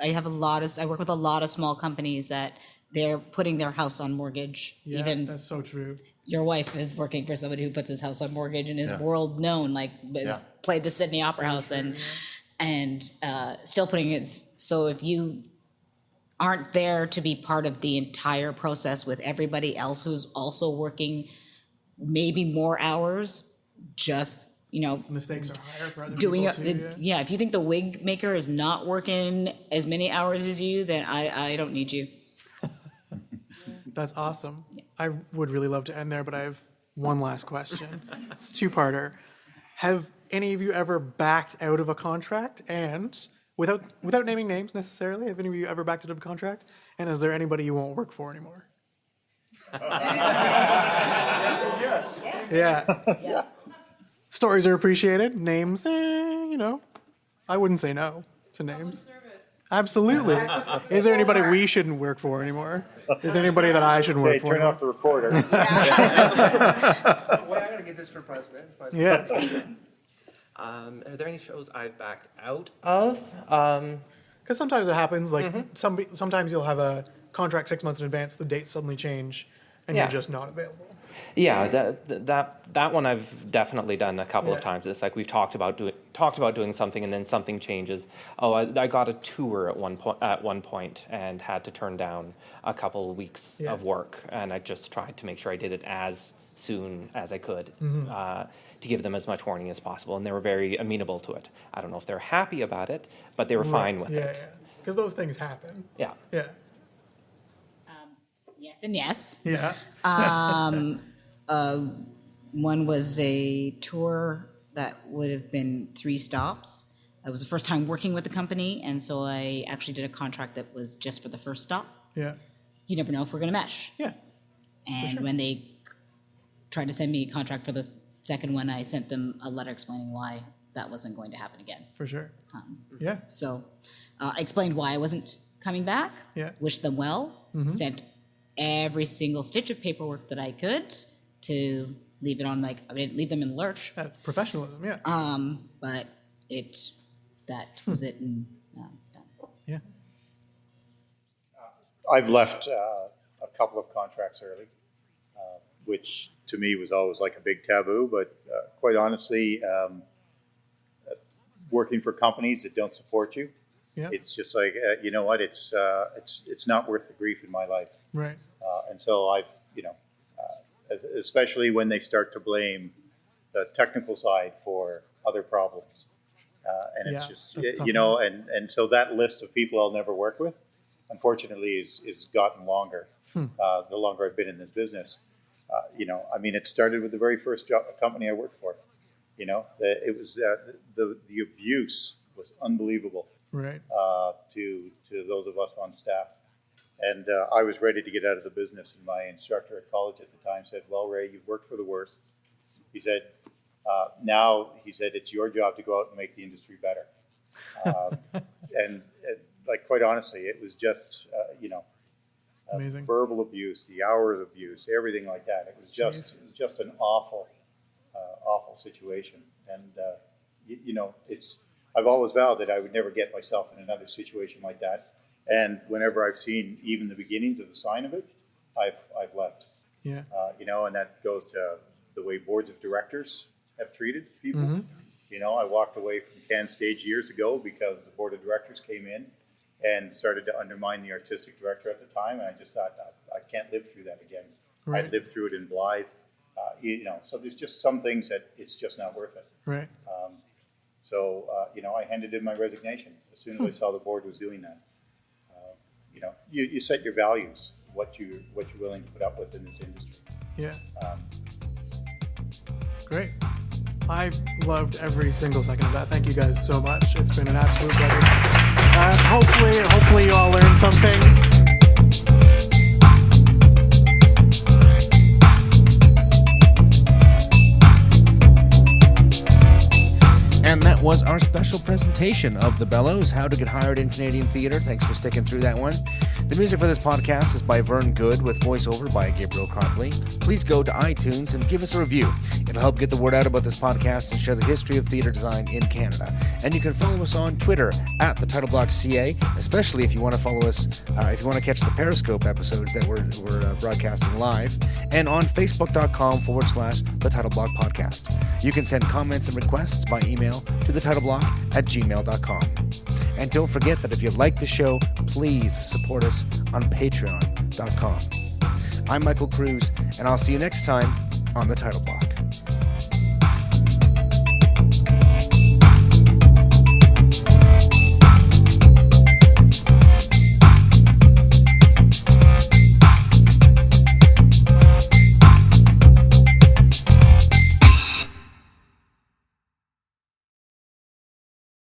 [SPEAKER 8] I work with a lot of small companies that they're putting their house on mortgage.
[SPEAKER 6] Yeah,
[SPEAKER 8] even
[SPEAKER 6] that's so true.
[SPEAKER 8] Your wife is working for somebody who puts his house on mortgage and is world known, played the Sydney Opera House and still putting it. So if you aren't there to be part of the entire process with everybody else who's also working maybe more hours, just,
[SPEAKER 6] the stakes are higher for other people too.
[SPEAKER 8] If you think the wig maker is not working as many hours as you, then I don't need you.
[SPEAKER 6] That's awesome. I would really love to end there, but I have one last question. It's a two-parter. Have any of you ever backed out of a contract? And without naming names necessarily, have any of you ever backed out of a contract? And is there anybody you won't work for anymore?
[SPEAKER 9] Yes.
[SPEAKER 6] Yeah.
[SPEAKER 8] Yes.
[SPEAKER 6] Stories are appreciated. Names, I wouldn't say no to names. Absolutely. Is there anybody we shouldn't work for anymore? Is there anybody that I shouldn't work
[SPEAKER 9] Hey,
[SPEAKER 6] for?
[SPEAKER 9] turn
[SPEAKER 6] anymore?
[SPEAKER 9] off the recorder.
[SPEAKER 11] Wait, I gotta get this for president.
[SPEAKER 6] Yeah.
[SPEAKER 7] Are there any shows I've backed out of?
[SPEAKER 6] Because sometimes it happens. Like sometimes you'll have a contract 6 months in advance. The dates suddenly change, and
[SPEAKER 7] Yeah.
[SPEAKER 6] you're just not available.
[SPEAKER 7] Yeah, that one I've definitely done a couple of times. It's like we've talked about doing something, and then something changes. Oh, I got a tour at one point and had to turn down a couple of weeks of work, and I just tried to make sure I did it as soon as I could to give them as much warning as possible, and they were very amenable to it. I don't know if they're happy about it, but they were fine with it.
[SPEAKER 6] Yeah. Because those things happen.
[SPEAKER 7] Yeah.
[SPEAKER 6] Yeah.
[SPEAKER 8] Yes and yes.
[SPEAKER 6] Yeah.
[SPEAKER 8] One was a tour that would have been 3 stops. It was the first time working with the company, and so I actually did a contract that was just for the first stop.
[SPEAKER 6] Yeah.
[SPEAKER 8] You never know if we're going to mesh.
[SPEAKER 6] Yeah.
[SPEAKER 8] And when they tried to send me a contract for the second one, I sent them a letter explaining why that wasn't going to happen again.
[SPEAKER 6] For sure. Yeah.
[SPEAKER 8] So I explained why I wasn't coming back.
[SPEAKER 6] Yeah.
[SPEAKER 8] Wished them well. Sent every single stitch of paperwork that I could to leave it on, I didn't leave them in the lurch.
[SPEAKER 6] That's professionalism. Yeah.
[SPEAKER 8] But that was it, and done.
[SPEAKER 6] Yeah.
[SPEAKER 9] I've left a couple of contracts early, which to me was always like a big taboo. But quite honestly, working for companies that don't support you, it's just like you know what? It's not worth the grief in my life.
[SPEAKER 6] Right.
[SPEAKER 9] And so I've especially when they start to blame the technical side for other problems, and it's just and so that list of people I'll never work with, unfortunately, is gotten longer. The longer I've been in this business, it started with the very first company I worked for. It was the abuse was unbelievable.
[SPEAKER 6] Right.
[SPEAKER 9] To those of us on staff. And I was ready to get out of the business, and my instructor at college at the time said, "Well, Ray, you've worked for the worst." He said, "Now," he said, "it's your job to go out and make the industry better." And quite honestly, it was just,
[SPEAKER 6] Amazing.
[SPEAKER 9] verbal abuse, the hours of abuse, everything like that. It was just an awful situation. And I've always vowed that I would never get myself in another situation like that. And whenever I've seen even the beginnings of the sign of it, I've left.
[SPEAKER 6] Yeah.
[SPEAKER 9] And that goes to the way boards of directors have treated people. I walked away from Can Stage years ago because the board of directors came in and started to undermine the artistic director at the time, and I just thought, I can't live through that again.
[SPEAKER 6] Right.
[SPEAKER 9] I lived through it in Blythe. So there's just some things that it's just not worth it.
[SPEAKER 6] Right.
[SPEAKER 9] So I handed in my resignation as soon as I saw the board was doing that. You set your values, what you're willing to put up with in this industry.
[SPEAKER 6] Yeah. Great. I loved every single second of that. Thank you guys so much. It's been an absolute pleasure. Hopefully you all learned something.
[SPEAKER 1] And that was our special presentation of The Bellows, How to Get Hired in Canadian Theatre. Thanks for sticking through that one. The music for this podcast is by Vern Good with voiceover by Gabriel Copley. Please go to iTunes and give us a review. It'll help get the word out about this podcast and share the history of theatre design in Canada. And you can follow us on Twitter at TheTitleBlockCA, especially if you want to follow us, if you want to catch the Periscope episodes that we're broadcasting live, and on Facebook.com/TheTitleBlock Podcast. You can send comments and requests by email to thetitleBlock@gmail.com. And don't forget that if you like the show, please support us on Patreon.com. I'm Michael Kruse, and I'll see you next time on The Title Block.